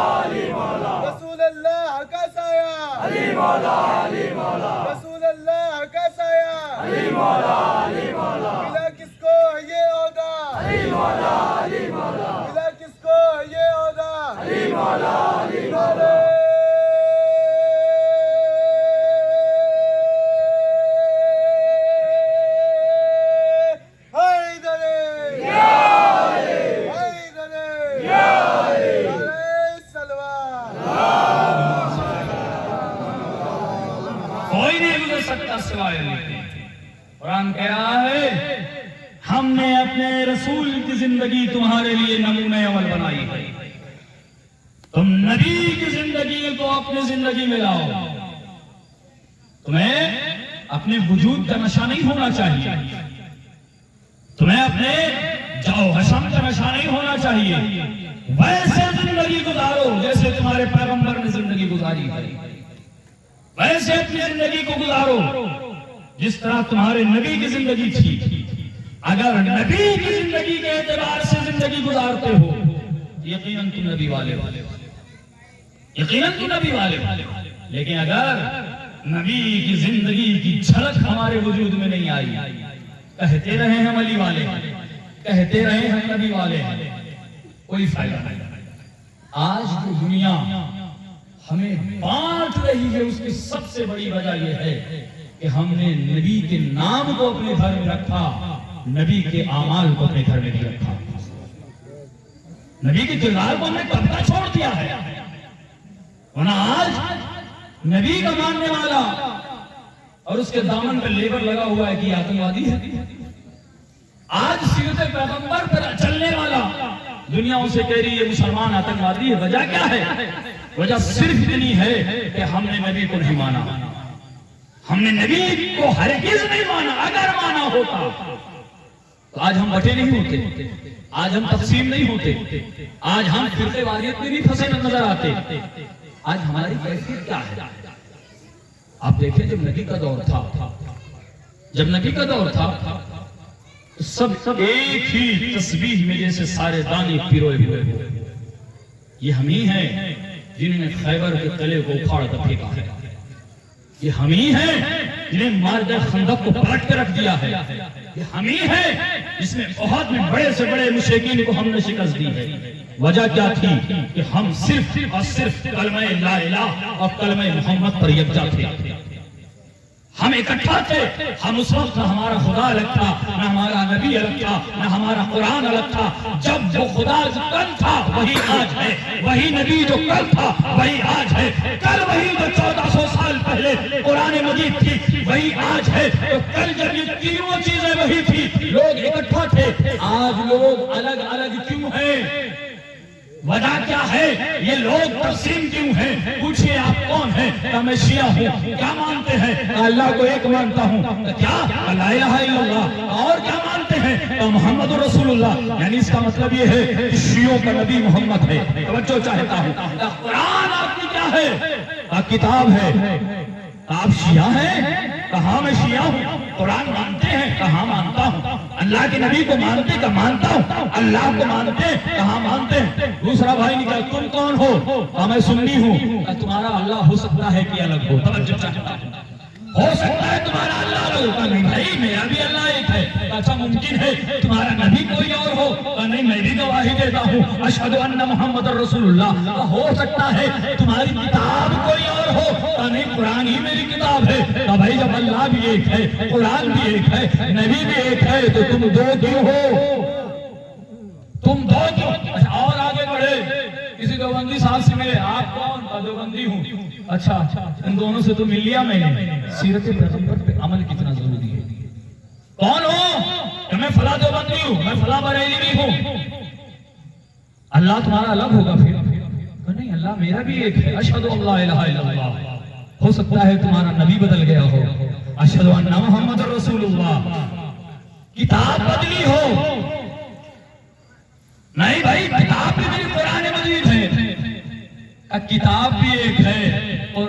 رسول اللہ کا سایہ رسول اللہ کا سایہ ملا کس کو یہ عہدہ ملا کس کو یہ عہدہ قرآن کہہ رہا ہے ہم نے اپنے رسول کی زندگی تمہارے لیے نمونہ عمل بنائی ہے، تم نبی کی زندگی کو اپنے زندگی میں لاؤ۔ تمہیں اپنے وجود کا نشہ نہیں ہونا چاہیے، تمہیں اپنے جاؤ حشم کا نشہ نہیں ہونا چاہیے، ویسے زندگی گزارو جیسے تمہارے پیغمبر نے زندگی گزاری ہے، ویسے اپنی زندگی کو گزارو جس طرح تمہارے نبی کی زندگی تھی۔ اگر نبی کی زندگی کے اعتبار سے زندگی گزارتے ہو یقیناً تم نبی والے ہو، یقیناً تم نبی والے ہو۔ لیکن اگر نبی کی زندگی کی جھلک ہمارے وجود میں نہیں آئی، کہتے رہے ہم علی والے، کہتے رہے ہم نبی والے، کوئی فائدہ نہیں۔ آج کی دنیا ہمیں بانٹ رہی ہے، اس کی سب سے بڑی وجہ یہ ہے کہ ہم نے نبی کے نام کو اپنے گھر میں رکھا، نبی کے اعمال کو اپنے گھر میں نہیں رکھا، نبی کے کردار کو ہم نے کب کا چھوڑ دیا ہے۔ ورنہ آج نبی کا ماننے والا اور اس کے دامن پہ لیبر لگا ہوا ہے کہ یہ آتنکوادی ہے۔ آج سیرت پیغمبر پر چلنے والا دنیا اسے کہہ رہی ہے مسلمان آتنکوادی ہے۔ وجہ کیا ہے؟ وجہ صرف اتنی ہے کہ ہم نے نبی کو نہیں مانا، ہم نے نبی کو ہرگز نہیں مانا۔ اگر مانا ہوتا تو آج ہم بٹے نہیں ہوتے، آج ہم تقسیم نہیں ہوتے، آج ہم فرقے واریت میں نہیں پھنسے نظر آتے۔ آج ہماری کیفیت کیا ہے؟ آپ دیکھیں جب نبی کا دور تھا، جب نبی کا دور تھا سب ایک ہی تسبیح میں جیسے سارے دانے پیروئے ہوئے ہو۔ یہ ہم ہی ہیں جنہوں نے خیبر کے قلعے کو اکھاڑ کر پھینکا ہے، یہ ہم ہی ہیں جنہیں مارجہ خندق کو پلٹ کے رکھ دیا ہے، یہ ہم ہی ہیں جس میں احد میں بڑے سے بڑے مشرکین کو ہم نے شکست دی ہے۔ وجہ کیا تھی کہ ہم صرف اور صرف کلمہ لا الہ اور کلمہ محمد پر یکجا تھے، ہم اکٹھا تھے۔ ہم اس وقت نہ ہمارا خدا الگ تھا، نہ ہمارا نبی الگ تھا، نہ ہمارا قرآن الگ تھا۔ جب جو خدا کل تھا وہی آج ہے، وہی نبی جو کل تھا وہی آج ہے، کل وہی جو 1400 سال پہلے قرآن مجید تھی وہی آج ہے، تو کل جب یہ تینوں چیزیں وہی تھی لوگ اکٹھا تھے، آج لوگ الگ الگ کیوں ہیں؟ وجہ کیا ہے؟ یہ لوگ تقسیم کیوں ہیں؟ پوچھئے آپ کون ہیں؟ کہ میں شیعہ ہوں۔ کیا مانتے ہیں؟ اللہ کو ایک مانتا ہوں۔ کیا؟ لا الہ الا اللہ۔ اور کیا مانتے ہیں؟ کہ محمد رسول اللہ۔ یعنی اس کا مطلب یہ ہے کہ شیعوں کا نبی محمد ہے۔ توجہ چاہتا ہوں، قرآن آپ کی کیا ہے؟ کتاب ہے۔ آپ شیعہ ہیں؟ کہاں میں شیعہ ہوں۔ قرآن مانتے ہیں؟ کہاں مانتا ہوں۔ اللہ کے نبی کو مانتے کہ مانتا ہوں۔ اللہ کو مانتے کہاں مانتے ہیں۔ دوسرا بھائی نے کہا تم کون ہو؟ کہا میں سنی ہوں۔ تمہارا اللہ ہو سکتا ہے کہ الگ ہو، توجہ چاہتا ہوں، ہو سکتا ہے تمہارا اللہ الگ ہو۔ نہیں بھائی میرا بھی اللہ ایک ہے۔ اچھا ممکن ہے تمہارا نبی کوئی اور ہو؟ کہا نہیں میں بھی گواہی دیتا ہوں اشہد ان محمد رسول اللہ. کہا ہو سکتا ہے تمہاری کتاب کوئی اور ہو؟ کہا نہیں قرآن ہی میری کتاب ہے. کہا بھائی جب اللہ بھی ایک ہے قرآن بھی ایک ہے نبی بھی ایک ہے تو تم دو کیوں ہو؟ تم دو کیوں؟ اچھا اور آگے بڑھے کسی دیوبندی صاحب سے ملے آپ کون؟ کہا دیوبندی ہوں. اچھا ان دونوں سے تو مل لیا میں نے. سیرت پیغمبر پہ عمل کتنا ضروری ہے. کون ہو؟ کہ میں فلاں دیوبندی ہوں میں فلاں بریلوی ہوں. اللہ تمہارا الگ ہوگا پھر؟ کہ نہیں اللہ میرا بھی ایک ہے. اشہد ان لا الہ الا اللہ. ہو سکتا ہے تمہارا نبی بدل گیا ہو. اشہد ان محمد رسول اللہ. کتاب بدلی ہو. نہیں بھائی کتاب بھی میری قرآن مجید ہے. کتاب بھی ایک ہے اور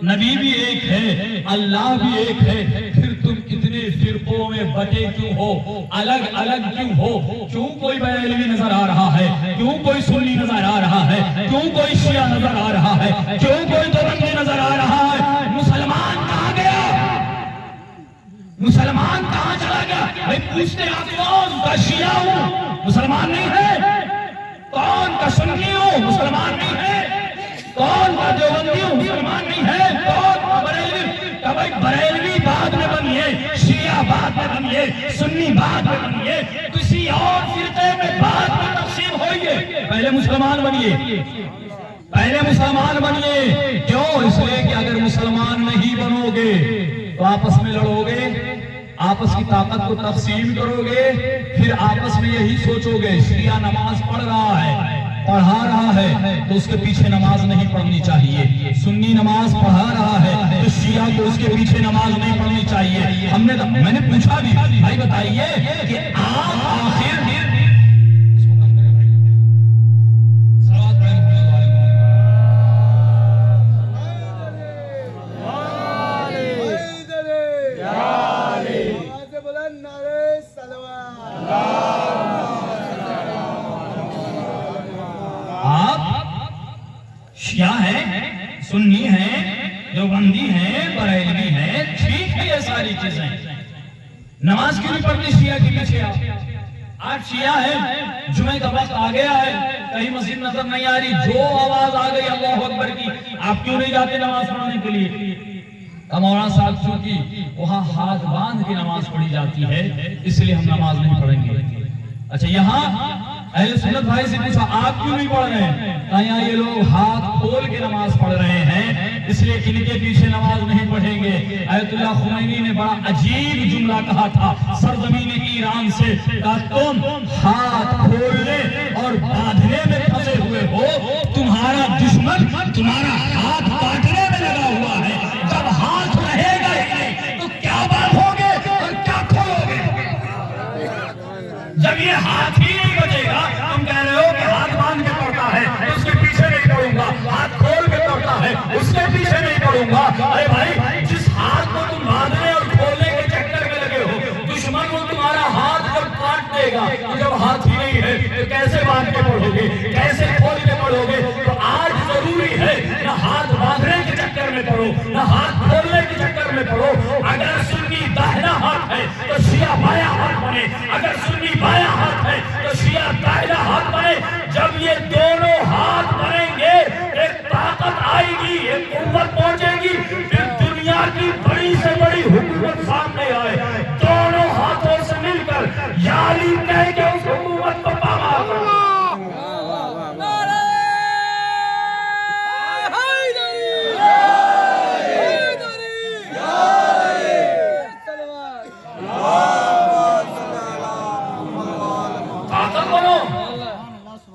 نبی بھی ایک ہے اللہ بھی ایک ہے. پھر تم اتنے فرقوں میں بٹے کیوں ہو؟ الگ الگ کیوں ہو؟ کیوں کوئی بریلوی نظر آ رہا ہے؟ کیوں کوئی سنی نظر آ رہا ہے؟ کیوں کوئی شیعہ نظر آ رہا ہے؟ کیوں کوئی دیوبندی نظر آ رہا ہے؟ مسلمان کہاں گیا؟ مسلمان کہاں چلا گیا؟ بھائی پوچھتے آپ کون کا شیعہ ہوں مسلمان نہیں ہے؟ کون کا سنی ہوں مسلمان نہیں ہے؟ کون کا دیوبندی ہوں مسلمان نہیں ہے؟ کون کا بریلوی؟ کہ بھائی بریلوی بعد میں بنیے شیعہ بعد میں بنیے سنی بعد میں بنیے کسی اور فرقے میں بعد میں تقسیم ہوئیے پہلے مسلمان بنیے. پہلے مسلمان بنیے. کیوں؟ اس لیے کہ اگر مسلمان نہیں بنو گے تو آپس میں لڑو گے آپس کی طاقت کو تقسیم کرو گے پھر آپس میں یہی سوچو گے شیعہ نماز پڑھ رہا ہے پڑھا رہا ہے تو اس کے پیچھے نماز نہیں پڑھنی چاہیے. سنی نماز پڑھا رہا ہے تو شیعہ کو اس کے پیچھے نماز نہیں پڑھنی چاہیے. میں نے پوچھا بھی بھائی بتائیے کہ آپ آخر شیعہ ہیں سنی ہیں دیوبندی ہیں بریلوی ہیں ٹھیک ہے یہ ساری چیزیں. نماز کیوں نہیں پڑھتی شیعہ کے پیچھے؟ آپ شیعہ ہیں جمعہ کا وقت آ گیا ہے کہیں مسجد نظر نہیں آ رہی جو آواز آ گئی اللہ اکبر کی آپ کیوں نہیں جاتے نماز پڑھنے کے لیے؟ مولانا صاحب چونکہ وہاں ہاتھ باندھ کے نماز پڑھی جاتی ہے اس لیے ہم نماز نہیں پڑھیں گے. اچھا یہاں اہل سنت بھائی سے پوچھا آپ کیوں نہیں پڑھ رہے ہیں؟ یہاں یہ لوگ ہاتھ کھول کے نماز پڑھ رہے ہیں اس لیے ان کے پیچھے نماز نہیں پڑھیں گے. آیت اللہ خمینی نے بڑا عجیب جملہ کہا تھا سرزمین ایران سے کہا تم ہاتھ کھولنے اور باندھنے میں پھنسے ہوئے ہو تمہارا دشمن تمہارا ہاتھ کاٹنے میں لگا ہوا ہے. جب ہاتھ رہے گا ہی نہیں تو کیا باندھو گے اور کیا کھولو گے؟ جب یہ ہاتھ ہی نہیں بچے گا تم کہہ رہے ہو کہ ہاتھ باندھ کے پڑتا ہے اس کے پیچھے نہیں پڑوں گا ہاتھ کھول کے پڑتا ہے اس کے پیچھے نہیں پڑوں گا. ارے بھائی جس ہاتھ کو تم باندھنے اور کھولنے کے چکر میں لگے ہو دشمن کو تمہارا ہاتھ جب کاٹ دے گا تو جب ہاتھ ہی نہیں ہے تو کیسے باندھ کے پڑھو گے کیسے کھول کے پڑھو گے؟ تو آج ضروری ہے نہ ہاتھ باندھنے کے چکر میں پڑھو نہ ہاتھ کھولنے کے چکر میں پڑھو. اگر سنی داہنا ہاتھ ہے تو شیعہ بایاں ہاتھ بنے اگر سنی بایاں ہاتھ ہے تو شیعہ داہنا ہاتھ بنے. جب یہ دونوں ہاتھ بنیں گے ایک طاقت آئے گی ایک قوت پہنچے گی پھر دنیا کی بڑی سے بڑی حکومت سامنے آئے دونوں ہاتھوں سے مل کر یا علی کہہ کے اس حکومت کو پامال کرو.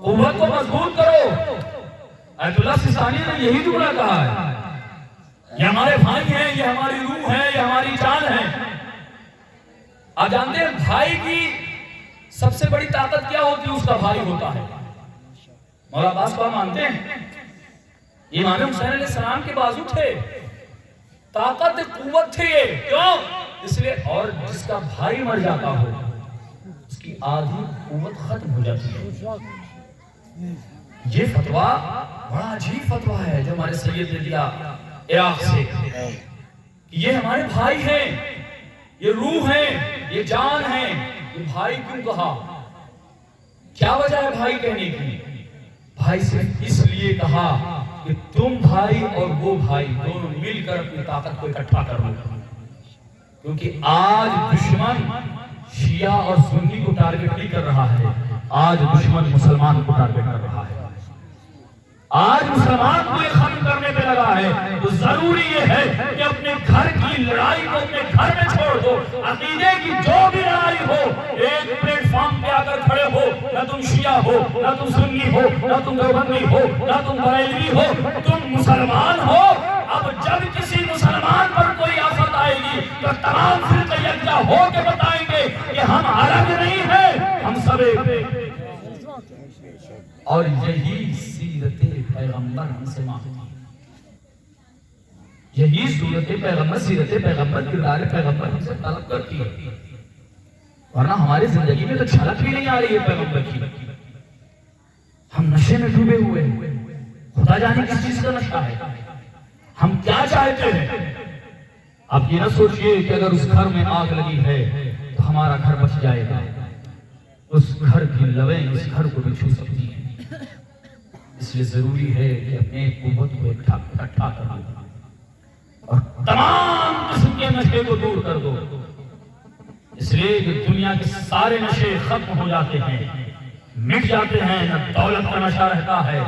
قوت کو مضبوط کرو. آیت اللہ سیستانی نے یہی جملہ کہا ہے یہ ہمارے بھائی ہیں یہ ہماری روح ہے یہ ہماری جان ہے. آپ جانتے ہیں بھائی کی سب سے بڑی طاقت کیا ہوتی ہے؟ اس کا بھائی ہوتا ہے. مولا عباس کو مانتے ہیں امام حسین علیہ السلام کے بازو تھے طاقت قوت تھے. کیوں؟ اس لیے اور جس کا بھائی مر جاتا ہو اس کی آدھی قوت ختم ہو جاتی ہے. یہ فتویٰ بڑا عجیب فتویٰ ہے جو ہمارے سید نے دیا عراق سے. یہ ہمارے بھائی ہیں یہ روح ہیں یہ جان ہے، یہ بھائی کیوں کہا؟ کیا وجہ ہے بھائی کہنے کی؟ بھائی صرف اس لیے کہا کہ تم بھائی اور وہ بھائی دونوں مل کر اپنی طاقت کو اکٹھا کر لو، کیونکہ آج دشمن شیعہ اور سنی کو ٹارگٹ نہیں کر رہا ہے، آج دشمن مسلمان کو ٹارگٹ کر رہا ہے، آج مسلمان کو یہ ختم کرنے پہ لگا ہے۔ تو ضروری یہ ہے کہ اپنے گھر کی لڑائی کو اپنے گھر میں چھوڑ دو، عقیدے کی جو بھی لڑائی ہو ایک پلیٹ فارم پہ آ کر کھڑے ہو، نہ تم شیعہ ہو، نہ تم سنی ہو، نہ تم دیوبندی ہو، نہ تم بریلوی ہو، تم مسلمان ہو۔ اب جب کسی مسلمان پر کوئی آفت آئے گی تو تمام فرقے یکجا ہو کے بتائیں گے کہ ہم الگ نہیں ہیں، ہم سب ایک۔ اور یہی سیرت پیغمبر ہم سے مانگتی ہے، یہی سیرت پیغمبر، سیرت پیغمبر، کردار پیغمبر ہم سے طلب کرتی ہے، ورنہ ہماری زندگی میں تو جھلک بھی نہیں آ رہی ہے پیغمبر کی۔ ہم نشے میں ڈوبے ہوئے ہیں، خدا جانے کس چیز کا نشہ ہے، ہم کیا چاہتے ہیں۔ آپ یہ نہ سوچئے کہ اگر اس گھر میں آگ لگی ہے تو ہمارا گھر بچ جائے گا، اس گھر کی لویں اس گھر کو بھی چھو سکتی ہیں۔ اس لیے ضروری ہے کہ اپنے قوت کو اکٹھا کر دو اور تمام قسم کے نشے کو دور کر دو، اس لیے کہ دنیا کے سارے نشے ختم ہو جاتے ہیں، مٹ جاتے ہیں۔ نہ دولت کا نشہ رہتا ہے،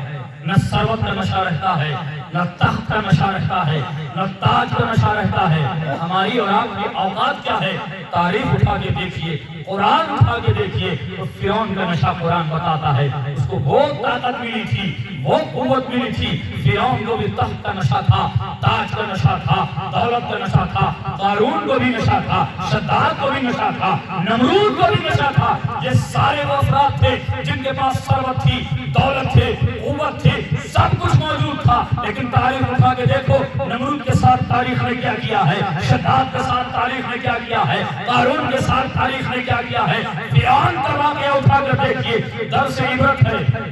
نہ ثروت کا نشہ رہتا ہے، نہ تخت کا نشہ رہتا ہے، نہ تاج کا نشہ رہتا ہے۔ ہماری اور آپ کی اوقات کیا ہے؟ تاریخ اٹھا کے دیکھیے، قرآن اٹھا کے دیکھیے تو فرعون کا نشہ قرآن بتاتا ہے، اس کو وہ طاقت ملی تھی، وہ قوت ملی تھی۔ فرعون کو بھی تخت کا نشہ تھا، تاج کا نشہ تھا، دولت کا نشہ تھا، قارون کو بھی نشہ تھا، شداد کو بھی نشہ تھا، نمرود کو بھی نشہ تھا۔ یہ سارے وہ افراد تھے جن کے پاس ثروت تھی، دولت تھی، قوت تھی، سب کچھ موجود تھا، لیکن تاریخ اٹھا کے دیکھو نمرود کے ساتھ تاریخ نے کیا کیا ہے، شداد کے ساتھ تاریخ نے کیا کیا ہے، قارون کے ساتھ تاریخ نے کیا کیا ہے۔ فرعون کا واقعہ اٹھا کر دیکھیے، درس عبرت ہے۔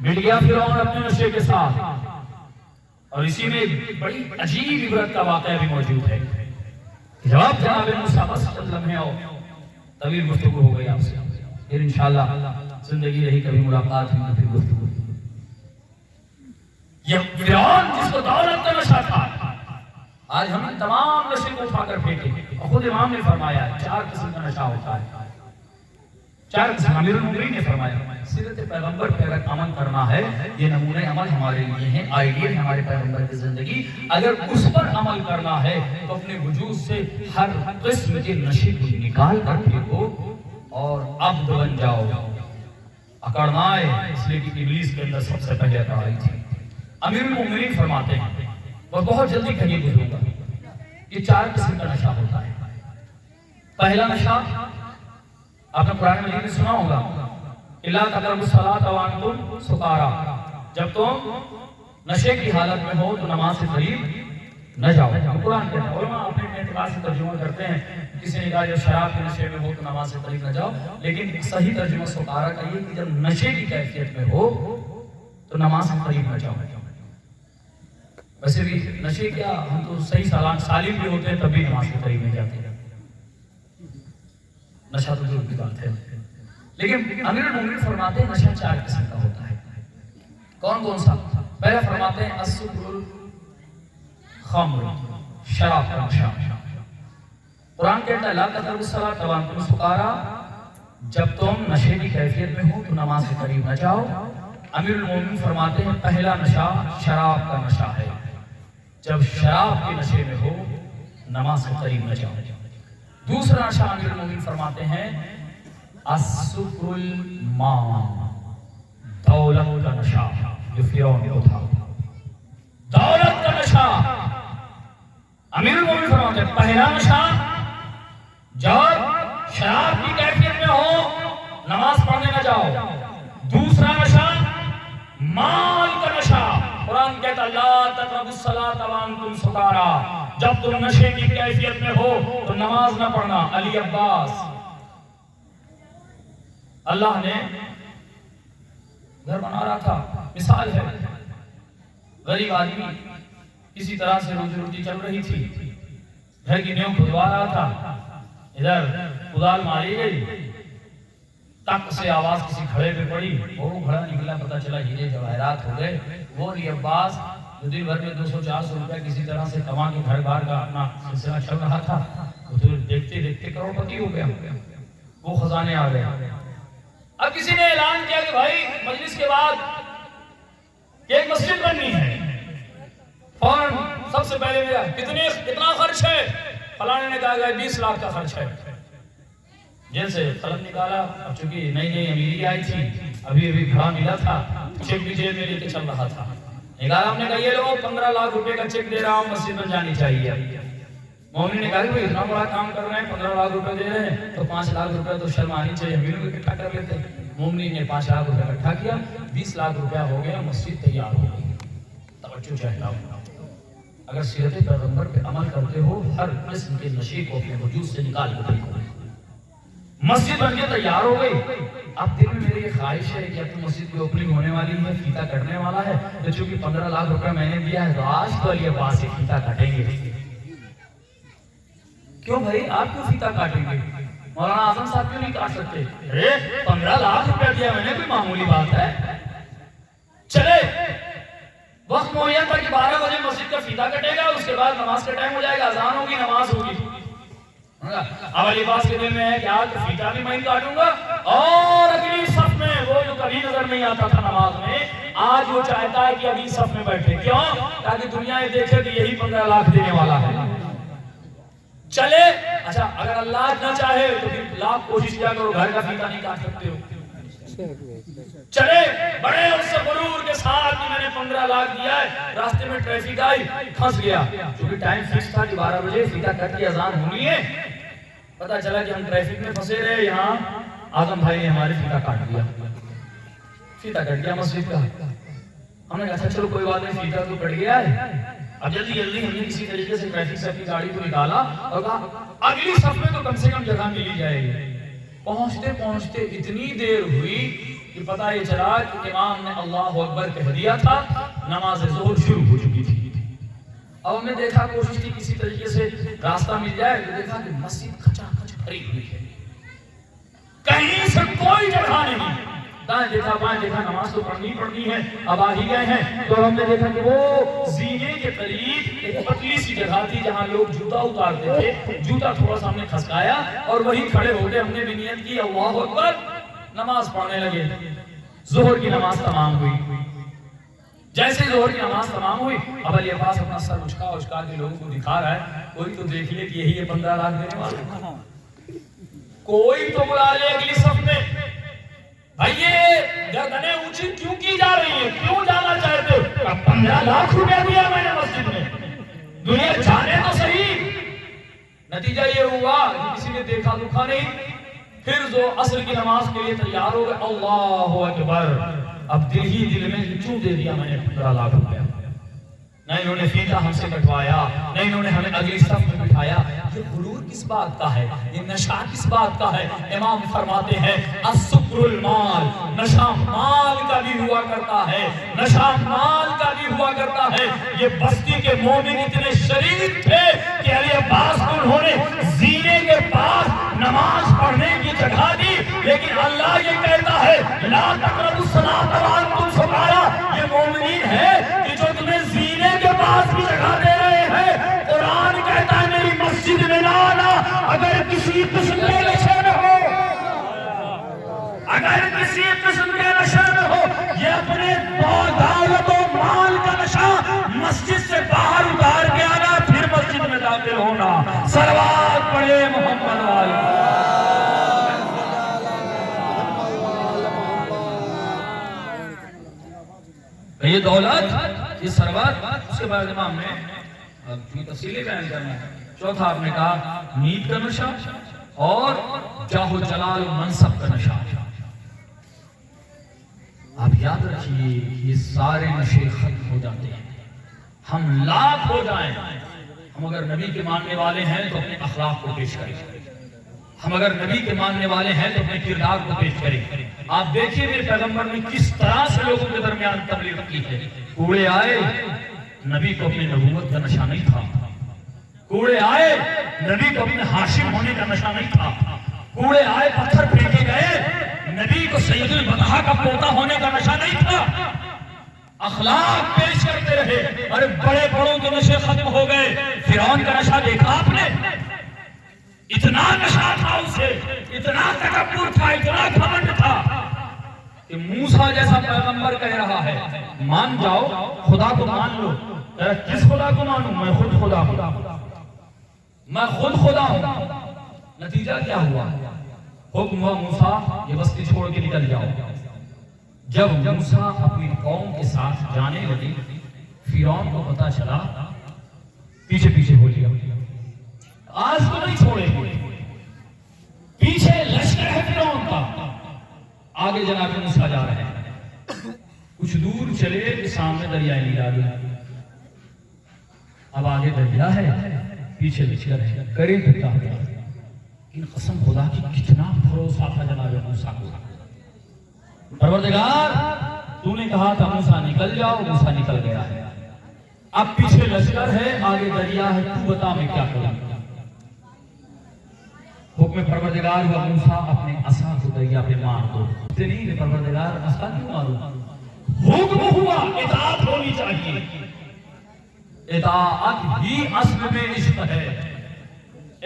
مل گیا فرعون اپنے نشے کے ساتھ، اور اسی میں بڑی عجیب عبرت کا واقعہ بھی موجود ہے۔ جواب جناب موسیٰ بس چند لمحے اور طویل گفتگو ہو گئی آپ سے، پھر انشاءاللہ زندگی رہی کبھی ملاقات ہوئی پھر گفتگو۔ یہ فرعون جس کو دولت کا نشہ تھا، آج ہم تمام نشے کو اٹھا کر پھینکے، اور خود امام نے فرمایا 4 قسم کا نشہ ہوتا ہے، 4 قسم۔ امیر المومنین نے فرمایا سیرت پیغمبر پہ اگر عمل کرنا ہے، یہ نمونہ عمل ہمارے لیے ہیں، آئیڈیل ہے ہمارے پیغمبر کی زندگی، اگر اس پر عمل کرنا ہے تو اپنے وجود سے ہر قسم کے نشے کو نکال کر پھینکو اور عبد بن جاؤ۔ اکڑنا ہے اس لیے کہ ابلیس کے اندر سب سے پہلے اکڑ آئی تھی۔ امیر المومنین فرماتے ہیں، اور بہت جلدی کہیے گزروں گا، یہ 4 قسم کا نشہ ہوتا ہے۔ پہلا نشہ آپ نے قرآن مجید میں سنا ہوگا، الا تقربوا الصلاۃ وانتم سکارا، جب تم نشے کی حالت میں ہو تو نماز سے قریب نہ جاؤ۔ قرآن کہتا ہے، علماء اپنے اعتبار سے ترجمہ کرتے ہیں، کسی نے کہا جب شراب کے نشے میں ہو تو نماز سے قریب نہ جاؤ، لیکن صحیح ترجمہ سکارا کا یہ کہ جب نشے کی کیفیت میں ہو تو نماز سے قریب نہ جاؤ۔ ویسے بھی نشے کیا، ہم تو صحیح سالم بھی ہوتے ہیں تب بھی نماز کے قریب نہیں جاتے، نشہ تو دور کی بات ہے۔ لیکن امیر المومنین فرماتے ہیں نشہ 4 قسم کا ہوتا ہے۔ کون کون سا؟ پہلا فرماتے ہیں السکر الخمر، شراب کا نشہ۔ قرآن کہتا ہے لا تقربوا الصلاۃ وانتم سکارا، جب تم نشے کی کیفیت میں ہو تو نماز کے قریب نہ جاؤ۔ امیر المومنین فرماتے ہیں پہلا نشہ شراب کا نشہ ہے، جب شراب کے نشے میں ہو نماز کے قریب نہ جاؤ۔ دوسرا نشہ امیر المومنین فرماتے ہیں السکر المال، دولت کا نشہ، جو فرعون کو تھا، دولت کا نشہ۔ امیر المومنین فرماتے ہیں پہلا نشہ جب شراب کی کیفیت میں ہو نماز پڑھنے نہ جاؤ۔ دوسرا نشہ مال کا نشہ، قرآن کہتا ہے لا تقربوا الصلاۃ وانتم سکارا، جب تم نشے کی کیفیت میں ہو تو نماز نہ پڑھنا۔ علی عباس، اللہ نے گھر بنا رہا تھا، مثال ہے، غریب آدمی کسی طرح سے روزی روٹی چل رہی تھی، گھر کی نیو کھدوا رہا تھا، ادھر کدال ماری گئی، تک سے آواز کسی کھڑے پہ پڑی، وہ کھڑا نکلا، پتا چلا ہیرے جواہرات ہو گئے۔ وہ علی عباس جو دن بھر میں 200-400 روپے کسی طرح سے کما کے گھر بار کا اپنا سلسلہ چل رہا تھا، وہ تو دیکھتے دیکھتے کروڑ پتی ہو گیا، وہ خزانے آ گئے۔ اب کسی نے اعلان کیا کہ بھائی مجلس کے بعد ایک مسجد بننی ہے، فوراً سب سے پہلے میرا کتنا خرچ ہے؟ فلانے نے کہا کہ 20 لاکھ کا خرچ ہے۔ جیل سے قلم نکالا، اب چونکہ نئی نئی امیری آئی تھی، ابھی گھڑا ملا تھا، چیک بھی جیب میں لے کے چل رہا تھا، نکالا، ہم نے کہا یہ لو 15 لاکھ روپے کا چیک دے رہا ہوں، مسجد بن جانی چاہیے۔ مومن نے کہا کہ اتنا بڑا کام کر رہے ہیں، 15 لاکھ روپے دے رہے ہیں تو 5 لاکھ روپے تو شرم آنی چاہیے، ہم بھی لوگ اکٹھا کر لیتے۔ مومن نے 5 لاکھ روپے اکٹھا کیا، 20 لاکھ روپیہ ہو گیا، مسجد تیار ہو گئی۔ توجہ چاہتا ہوں، اگر سیرت پیغمبر پہ عمل کرتے ہو، ہر قسم کے نشے کو اپنے وجود سے نکال کے دیکھو۔ مسجد بن کے تیار ہو گئی۔ اب دل میں میری یہ خواہش ہے کہ اپنی مسجد کی اوپننگ ہونے والی ہے، فیتا کٹنے والا ہے، تو چونکہ 15 لاکھ روپے میں نے دیا ہے تو آج تو علی عباس سے فیتا کٹیں گے۔ کیوں بھائی آپ کیوں فیتا کاٹیں گے؟ مولانا اعظم صاحب کیوں نہیں کاٹ سکتے؟ 15 لاکھ روپے دیا میں نے، کوئی معمولی بات ہے؟ چلے وقت معین تھا کہ 12 بجے مسجد کا فیتا کٹے گا، اس کے بعد نماز کا ٹائم ہو جائے گا، اذان ہوگی، نماز ہوگی۔ اب علی عباس کے دل میں ہے کہ آج فیتا بھی میں کاٹوں گا، اور اگلی صف میں وہ جو کبھی نظر نہیں آتا تھا نماز میں، آج وہ چاہتا ہے کہ اگلی صف میں بیٹھے۔ کیوں؟ تاکہ دنیا یہ دیکھے کہ یہی 15 لاکھ دینے والا ہے۔ چلے اچھا، اگر اللہ نہ چاہے تو پھر لاکھ کوشش کیا کرو، گھر کا فیتا نہیں کاٹ سکتے ہو۔ چلے بڑے اس غرور کے ساتھ کہ میں نے 15 لاکھ دیا ہے، راستے میں ٹریفک آئی، پھنس گیا، کیونکہ ٹائم فکس تھا کہ 12 بجے فیتا کٹ کے اذان ہونی ہے۔ پتا چلا کہ ہم ٹریفک میں پھنسے رہے، یہاں اعظم بھائی نے ہمارے فیتا کاٹ دیا، فیتا کٹ گیا مسجد کا۔ ہم نے کہا چلو کوئی بات نہیں، فیتا تو کٹ گیا ہے، اب جلدی جلدی ہم نے کسی طریقے سے ٹریفک سے اپنی گاڑی کو نکالا اور کہا اگلی صف میں تو کم سے کم جگہ ملی جائے گی۔ پہنچتے پہنچتے اتنی دیر ہوئی کہ پتہ یہ چلا کہ امام نے اللہ اکبر کہہ دیا تھا، نماز ظہر شروع ہو چکی تھی۔ اب ہم نے دیکھا، کوشش کی کسی طریقے سے راستہ مل جائے، تو دیکھا کہ مسجد کھچا کھچ بھری ہوئی ہے، کہیں سے کوئی جگہ نہیں۔ دائیں دیکھا بائیں دیکھا، نماز تو پڑھنی ہے، اب آ ہی گئے ہیں۔ تو ہم نے دیکھا کہ وہ زینے کے قریب ایک پتلی سی جگہ تھی جہاں لوگ جوتا اتارتے تھے، جوتا تھوڑا سا ہم نے کھسکایا اور وہی کھڑے ہو گئے، ہم نے بھی نیت کی اللہ اکبر، نماز پڑھنے لگے۔ ظہر کی نماز تمام ہوئی۔ جیسے ظہر کی نماز تمام ہوئی، اب علی عباس اپنا سر اچکا کے لوگوں کو دکھا رہا ہے، کوئی تو دیکھ لے کہ یہی ہے 15 لاکھ دینے والا، کوئی تو بلا لے اگلی صف میں۔ بھائی یہ گردنیں اونچی کیوں کی جا رہی ہیں، کیوں جانا چاہتے ہو؟ 15 لاکھ روپے دیا میں نے مسجد میں، دنیا جانے تو صحیح۔ نتیجہ یہ ہوا کہ کسی نے دیکھا دکھا نہیں، پھر جو عصر کی نماز کے لیے تیار ہو گئے، اللہ اکبر۔ اب دل ہی دل میں کیوں دے دیا میں نے 15 لاکھ روپے؟ نہ انہوں نے فیتا ہم سے کٹوایا، نہ انہوں نے ہمیں اگلی صف میں بٹھایا۔ یہ غرور کس بات کا ہے؟ یہ نشہ کس بات کا ہے؟ امام فرماتے ہیں السکر المال، نشہ مال کا بھی ہوا کرتا ہے، نشہ مال کا بھی ہوا کرتا ہے۔ یہ بستی کے مومن اتنے شریف تھے کہ علی عباس کو انہوں نے زینے کے پاس نماز پڑھنے کی جگہ دی، لیکن اللہ یہ کہتا ہے لا تقربوا الصلاۃ وانتم سکارا۔ یہ مومنین ہیں کہ جو تمہیں زینے کے پاس بھی جگہ دے رہے ہیں، قرآن کہتا ہے میری مسجد میں نہ آنا اگر کسی قسم کے نشے میں ہو، اگر کسی قسم کے نشے میں ہو۔ یہ اپنے دولت و مال کا نشہ مسجد سے باہر اتار کے آنا، پھر مسجد میں داخل ہونا۔ صلوات پڑھے محمد والے۔ یہ دولت، یہ ثروت، اس کے بعد امام نے تفصیلی بیان کرنا ہے۔ چوتھا آپ نے کہا نیت کا نشہ اور جاہ و جلال و منصب کا نشہ۔ آپ یاد رکھیے یہ سارے نشے ختم ہو جاتے ہیں، ہم لاکھ ہو جائیں، ہم اگر نبی کے ماننے والے ہیں تو اپنے اخلاق کو پیش کریں، ہم اگر نبی کے ماننے والے ہیں تو اپنے کردار کو پیش کریں۔ آپ دیکھیے میرے پیغمبر نے کس طرح سے لوگوں کے درمیان تبلیغ کی ہے۔ کوڑے آئے، نبی کو اپنی نبوت کا نشہ نہیں تھا، کوڑے آئے، نبی کو اپنے ہاشم ہونے کا نشہ نہیں تھا. کوڑے آئے، پتھر پھینکے گئے، نبی کو سید البطحاء کا پوتا ہونے کا نشہ نہیں تھا. اخلاق پیش کرتے رہے. ارے بڑے بڑوں کے نشے ختم ہو گئے. فرعون کا نشہ دیکھا آپ نے؟ اتنا نشہ تھا اسے، اتنا تکبر تھا، اتنا گھمنڈ تھا کہ موسیٰ جیسا پیغمبر کہہ رہا ہے مان جاؤ، خدا کو مان لو. کس خدا کو مانوں؟ میں خود خدا ہوں، میں خود خدا ہوں. نتیجہ کیا ہوا؟ حکم ہوا موسیٰ یہ بستی چھوڑ کے نکل جاؤ. جب موسیٰ اپنی قوم کے ساتھ جانے لگے، فرعون کو پتا چلا، پیچھے پیچھے ہو لیا. آج کو نہیں چھوڑے گے، پیچھے لشکر ہے فرعون کا. آگے جناب موسیٰ جا رہے ہیں. کچھ دور چلے کہ سامنے دریائے نیل آ گیا. اب آگے دریا ہے، پیچھے لشکر ہے، کریں تو کیا ہوگا؟ لیکن قسم خدا کی کتنا بھروسہ تھا جناب موسیٰ کو. پروردگار تو نے کہا تھا موسیٰ نکل جاؤ، موسیٰ نکل گیا ہے. اب پیچھے لشکر ہے، آگے دریا ہے، تو بتا میں کیا کروں؟ حکم پروردگار ہوا موسیٰ اپنے عصا کو دریا پہ مار دو. نہیں پروردگار عصا کیوں مارو؟ حکم ہوا اطاعت ہونی چاہیے. اطاعت ہی اصل میں عشق ہے،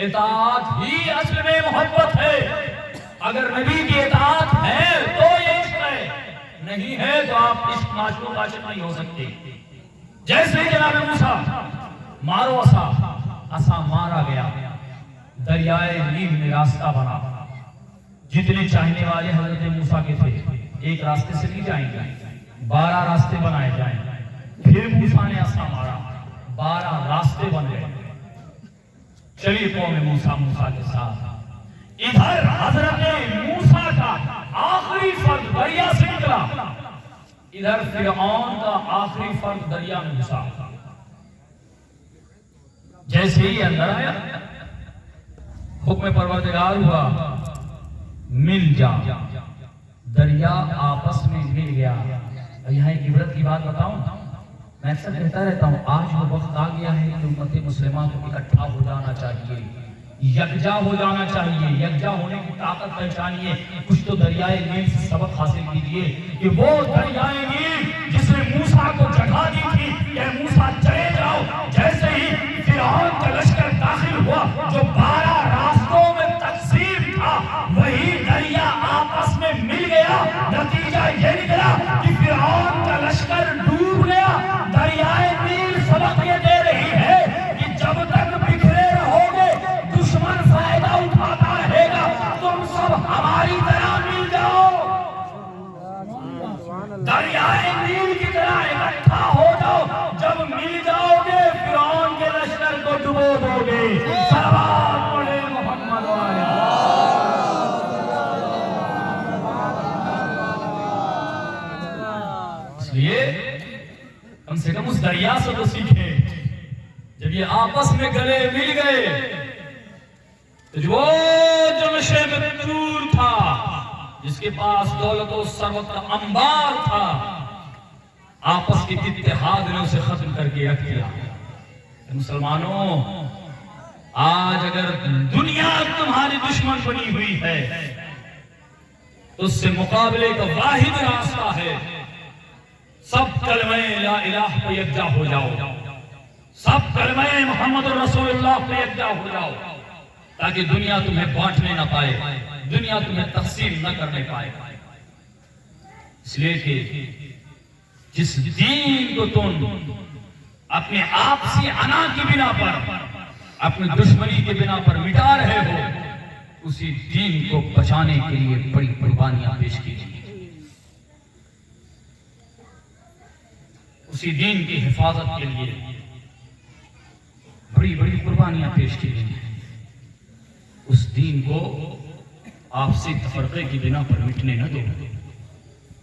اطاعت ہی اصل میں محبت ہے. اگر نبی کی اطاعت ہے تو یہ عشق ہے، نہیں ہے تو آپ عشق معشوق عاشق نہیں ہو سکتے. جیسے جناب موسیٰ مارو عصا، عصا مارا گیا، دریائے نیل میں راستہ بنا. جتنے چاہنے والے حضرت موسیٰ کے تھے ایک راستے سے نہیں جائیں گے، 12 راستے بنائے جائیں. پھر موسیٰ نے عصا مارا، 12 راستے بن گئے. چلی قوم موسیٰ کے ساتھ. ادھر حضرت موسیٰ کا آخری فرد دریا سے نکلا، ادھر فرعون کا آخری فرد دریا میں گھسا. جیسے ہی اندر آیا حکم پروردگار ہوا مل جا. دریا آپس میں مل گیا. یہاں ایک عبرت کی بات بتاؤں، میں اکثر کہتا رہتا ہوں آج وہ وقت آ گیا ہے کہ امت مسلمہ کو اکٹھا ہو جانا چاہیے، یکجا ہو جانا چاہیے. یکجا ہونے کی طاقت پہچانیے. کچھ تو دریائے نیل سے سبق حاصل کیجیے کہ وہ دریائے نیل جس نے موسیٰ کو جگہ دی تھی کہ موسیٰ چلے جاؤ، جیسے ہی فرعون کا لشکر داخل ہوا جو 12 راستوں میں تقسیم تھا وہی دریا آپس میں مل گیا. نتیجہ یہ نکلا کہ فرعون کا لشکر ڈوب گیا. دریائے نیل سبق یہ دے رہی ہے کہ جب تک بکھرے رہو گے دشمن فائدہ اٹھاتا رہے گا. تم سب ہماری طرح مل جاؤ، دریائے نیل کی طرح اکٹھا ہو جاؤ. جب مل جاؤ گے فرعون کے لشکر کو ڈبو دو گے. صلوات پڑھے محمد والے. اس لیے کم سے کم اس دریا سے تو سیکھیں. جب یہ آپس میں گلے مل گئے تو جو نشے میں چور تھا، جس کے پاس دولت و ثروت کا انبار تھا، آپس کے اتحاد نے اسے ختم کر کے رکھ دیا. مسلمانوں آج اگر دنیا تمہاری دشمن بنی ہوئی ہے تو اس سے مقابلے کا واحد راستہ ہے سب کلمہ لا الہ پہ یکجا ہو جاؤ، سب کلمہ محمد رسول اللہ پہ یکجا ہو جاؤ، تاکہ دنیا تمہیں بانٹنے نہ پائے، دنیا تمہیں تقسیم نہ کرنے پائے. اس لیے کہ جس دین کو تم اپنے آپسی انا کی بنا پر، اپنی دشمنی کے بنا پر مٹا رہے ہو، اسی دین کو بچانے کے لیے بڑی قربانیاں پیش کیجیے، اسی دین کی حفاظت کے لیے بڑی بڑی قربانیاں پیش کیجیے. اس دین کو آپسی تفرقے کی بنا پر مٹنے نہ دو،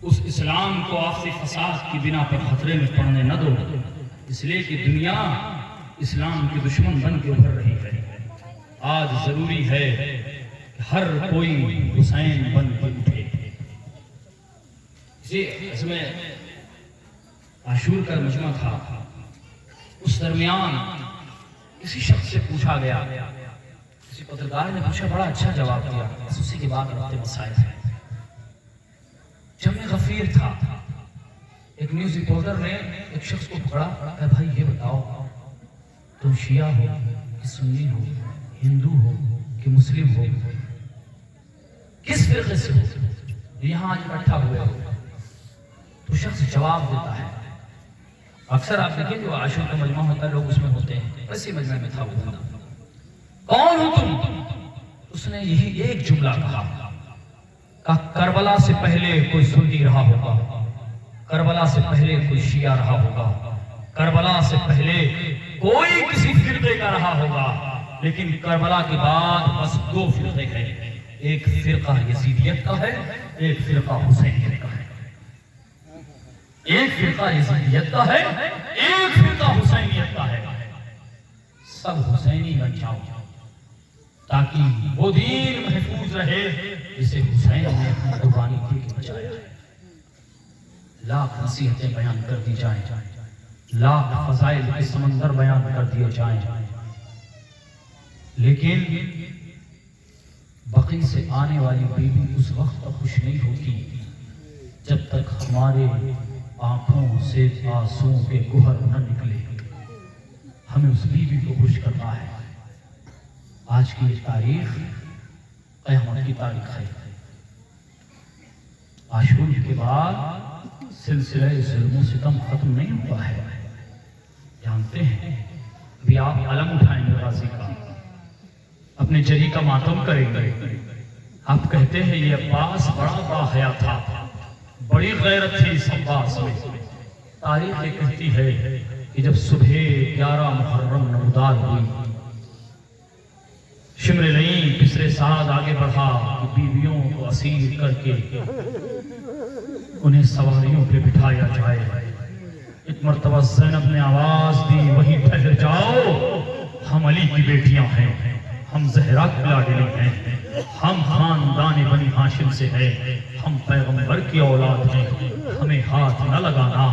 اس اسلام کو آپسی فساد کی بنا پر خطرے میں پڑنے نہ دو. اس لیے کہ دنیا اسلام کے دشمن بن کے ابھر رہی ہے. آج ضروری ہے کہ ہر کوئی حسین بن کے اٹھے. اس میں عاشور کا مجمع تھا، اس درمیان کسی شخص سے پوچھا گیا، کسی پترکار نے پوچھا، بڑا اچھا جواب دیا، بس اسی کے بعد رہتے مسائل ہیں۔ جمع غفیر تھا، ایک نیوز رپورٹر نے ایک شخص کو پکڑا، کہا بھائی یہ بتاؤ تم شیعہ ہو کہ سنی ہو، ہندو ہو کہ مسلم ہو، کس فرقے سے ہو، یہاں آج اکٹھا ہوئے ہو؟ تو شخص جواب دیتا ہے، اکثر آپ دیکھیں جو عاشور کا مجمع ہوتا ہے لوگ اس میں ہوتے ہیں، ویسے مجمع میں تھا وہ بندہ، کون ہو تم؟ اس نے یہی ایک جملہ کہا، کربلا سے پہلے کوئی سنی رہا ہوگا، کربلا سے پہلے کوئی شیعہ رہا ہوگا، کربلا سے پہلے کوئی کسی فرقے کا رہا ہوگا، لیکن کربلا کے بعد بس دو فرقے ہیں، ایک فرقہ یزیدیت کا ہے، ایک فرقہ حسینیت کا ہے، ایک فرقہ یزیدیت کا ہے، ایک فرقہ حسینیت کا ہے۔ سب حسینی بن جاؤ تاکہ وہ دین محفوظ رہے جسے حسین نے اپنی قربانی دے کے بچایا ہے۔ لاکھ نصیحتیں بیان کر دی جائیں، لاکھ فضائل کے سمندر بیان کر دیے جائیں، لیکن بقی سے آنے والی بیوی اس وقت تک خوش نہیں ہوتی جب تک ہمارے آنکھوں سے آنسوؤں کے گوہر نہ نکلے۔ ہمیں اس بیوی کو خوش کرنا ہے۔ آج کی یہ تاریخ قیامت کی تاریخ ہے۔ عاشور کے بعد سلسلہ ظلم و ستم ختم نہیں ہوا ہے۔ جانتے ہیں ابھی آپ علم اٹھائیں گے غازی کا، اپنے جری کا ماتم کریں گے، آپ کہتے ہیں یہ عباس بڑا با حیا تھا، بڑی غیرت تھی اس عباس میں۔ تاریخ یہ کہتی ہے کہ جب صبح 11 محرم نمودار ہوئی، شمر لئیم پسر سعد آگے بڑھا کہ بیویوں کو اسیر کر کے انہیں سواریوں پہ بٹھایا جائے۔ ایک مرتبہ زینب نے آواز دی، وہیں ٹھہر جاؤ، ہم علی کی بیٹیاں ہیں، ہم زہرا کی لاڈلی ہیں، ہم خاندان بنی ہاشم سے ہیں، ہم پیغمبر کی اولاد ہیں، ہمیں ہاتھ نہ لگانا،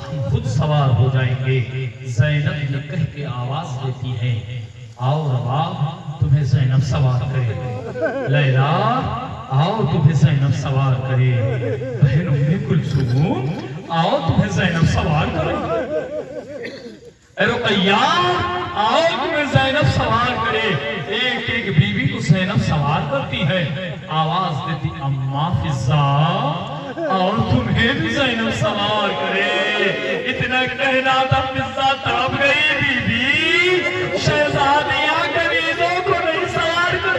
ہم خود سوار ہو جائیں گے۔ زینب نے کہہ کے آواز دیتی ہے، آؤ رباب تمہیں زینب سوار کرے، لیلا آؤ تمہیں زینب سوار کرے، بہن ام کلثوم آؤ تمہیں زینب سوار کرے، اے رقیہ آؤ تمہیں زینب سوار کرے۔ ایک ایک بیوی کو زینب سوار کرتی ہے، آواز دیتی اماں فضا اور تمہیں بھی زینب سوار کرے۔ اتنا کہنا تھا فضا تڑپ گئی، بی بی شہزادیاں کنیزوں کو نہیں سوار کر۔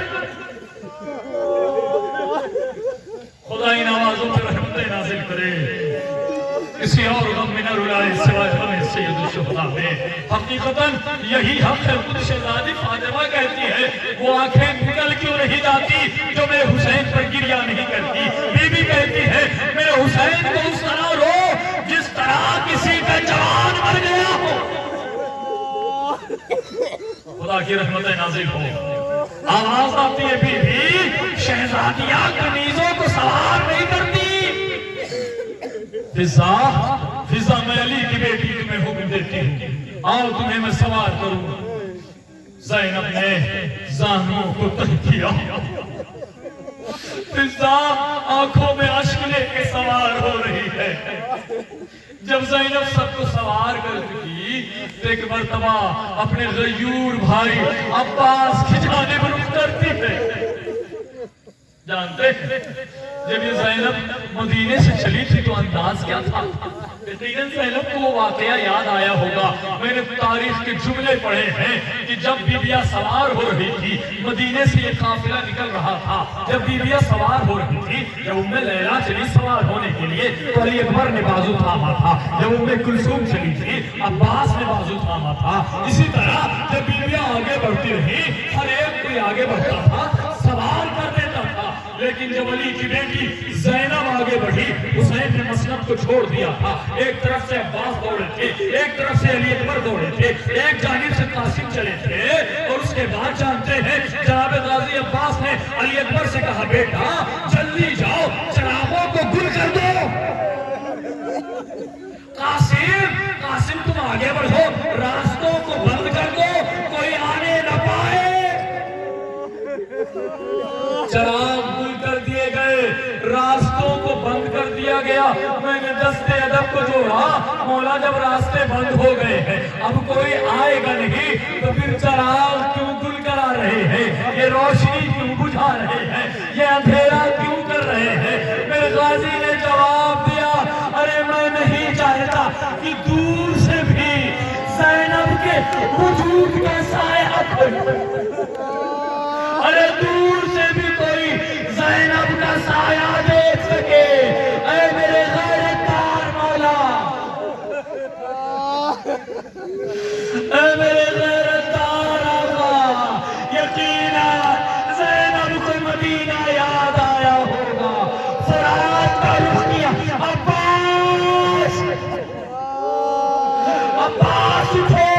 خدا ان آوازوں پر رحمتیں نازل کرے، کسی اور غم میں نہ رلائے سوائے ہمیں سید الشہداء میں۔ حقیقتاً یہی حق ہے، خود شہزادی فاطمہ کہتی ہے وہ آنکھیں نکل کیوں نہیں جاتی جو میرے حسین پر گریہ نہیں کرتی۔ بی بی کہتی ہے میرے حسین کو اس طرح رو جس طرح کسی کا جوان مر گیا ہو۔ خدا کی رحمتیں نازل ہو۔ آواز آتی ہے بی بی شہزادیاں کنیزوں کو سوار نہیں کرتی۔ فضا میں علی کی بیٹی تمہیں حکم دیتی ہوں، آؤ تمہیں میں سوار کروں۔ زینب نے زانوں کو تہ کیا، فضا آنکھوں میں اشک لے کے سوار ہو رہی ہے۔ جب زینب سب کو سوار کر چکی تو ایک مرتبہ اپنے غیور بھائی عباس کی جانب رخ کرتی ہے۔ جانتے ہیں جب یہ زینب مدینے سے چلی تھی تو انداز کیا تھا؟ یقیناً زینب کو وہ واقعہ یاد آیا ہوگا۔ میں نے تاریخ کے جملے پڑھے ہیں کہ جب بیویاں سوار ہو رہی تھی، مدینے سے یہ قافلہ نکل رہا تھا، جب بیویاں سوار ہو رہی تھی، جب ام لیلا چلی سوار ہونے کے لیے تو علی اکبر نے بازو تھاما تھا، جب ام کلثوم چلی تھی عباس نے بازو تھاما تھا۔ اسی طرح جب بیویاں آگے بڑھتی رہی، ہر ایک کوئی آگے بڑھتا تھا، سوار کر دیتا تھا، لیکن جب علی کی بیٹی زینب آگے بڑھی، حسین نے مسند کو چھوڑ دیا تھا۔ ایک طرف سے عباس دوڑے تھے، ایک طرف سے علی اکبر دوڑے تھے، ایک جانب سے قاسم چلے تھے، اور اس کے بعد جانتے ہیں جناب غازی عباس نے علی اکبر سے کہا بیٹا جلدی جاؤ چراغوں کو گل کر دو۔ قاسم تم آگے بڑھو، راستوں کو بند کر دو، کوئی چراغ گل کر دیے گئے، راستوں کو بند کر دیا گیا۔ میں نے دستے ادب کو جوڑا، مولا جب راستے بند ہو گئے ہیں، اب کوئی آئے گا نہیں، تو پھر چراغ کیوں گل کرا رہے ہیں؟ یہ روشنی کیوں بجھا رہے ہیں؟ یہ اندھیرا کیوں کر رہے ہیں؟ میرے غازی نے جواب دیا، ارے میں نہیں چاہتا کہ دور سے بھی زینب کے وجود کا سایہ ارے دور سے بھی کوئی زینب کا سایہ دیکھ سکے۔ اے میرے غیرتدار مولا، اے میرے غیرتدار آقا، یقیناً زینب کو مدینہ یاد آیا ہوگا۔ فرات کا رخ کیا، عباس عباس اٹھو،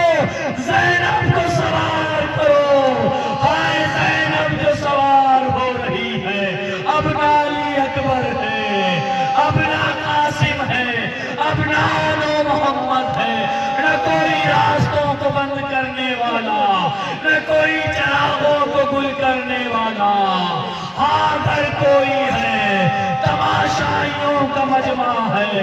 زینب کو سوار کرو۔ ہائے زینب جو سوار ہو رہی ہے، اب نہ علی اکبر ہے، اب نہ قاسم ہے، اب نہ آل محمد ہے، نہ کوئی راستوں کو بند کرنے والا، نہ کوئی چراغوں کو گل کرنے والا۔ ہاں اگر کوئی ہے، تماشائیوں کا مجمع ہے،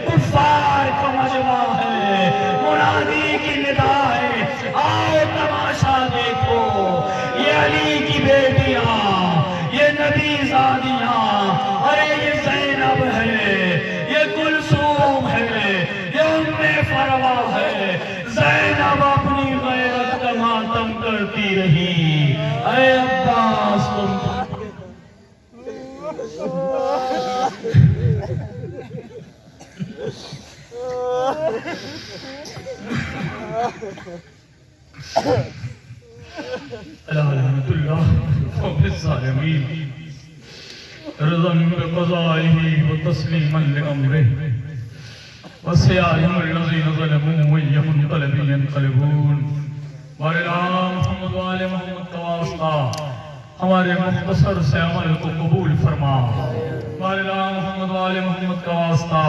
کفار کا مجمع ہے، منادی کی ندا ہے، آؤ تماشا دیکھو۔ یہ علی کی بیٹیاں، یہ نبی زادیاں، ارے یہ زینب ہے، یہ کلثوم ہے، یہ ام فروا ہے۔ زینب اپنی غیرت کا ماتم کرتی رہی۔ اے عباس تم لعنت اللہ فوق الظالمین رضا بقضائه وتسلیما لامره وسيعلم الذين ظلموا اي منقلب ينقلبون۔ مولا محمد وآل محمد کا واسطہ ہمارے مختصر سے عمل کو قبول فرما۔ مولا محمد وآل محمد کا واسطہ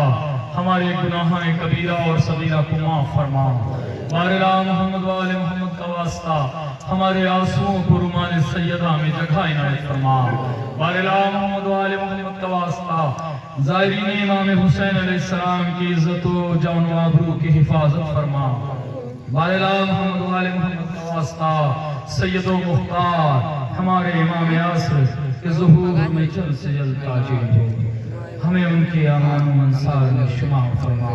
ہمارے گناہائے کبیرہ اور صغیرہ کو معاف فرما۔ مولا محمد وآل محمد کا واسطہ ہمارے آنسوؤں کو رومان سیدہ میں جگہ عنایت فرما۔ مولا محمد وآل محمد کا واسطہ زائرین امام حسین علیہ السلام کی عزت و جان و آبرو کی حفاظت فرما۔ مولا محمد وآل محمد کا واسطہ سید و مختار ہمارے امام عصر کے ظہور میں جلد سے جلد تاجر ہو، ہمیں ان کے امان و منصار میں شمار فرما۔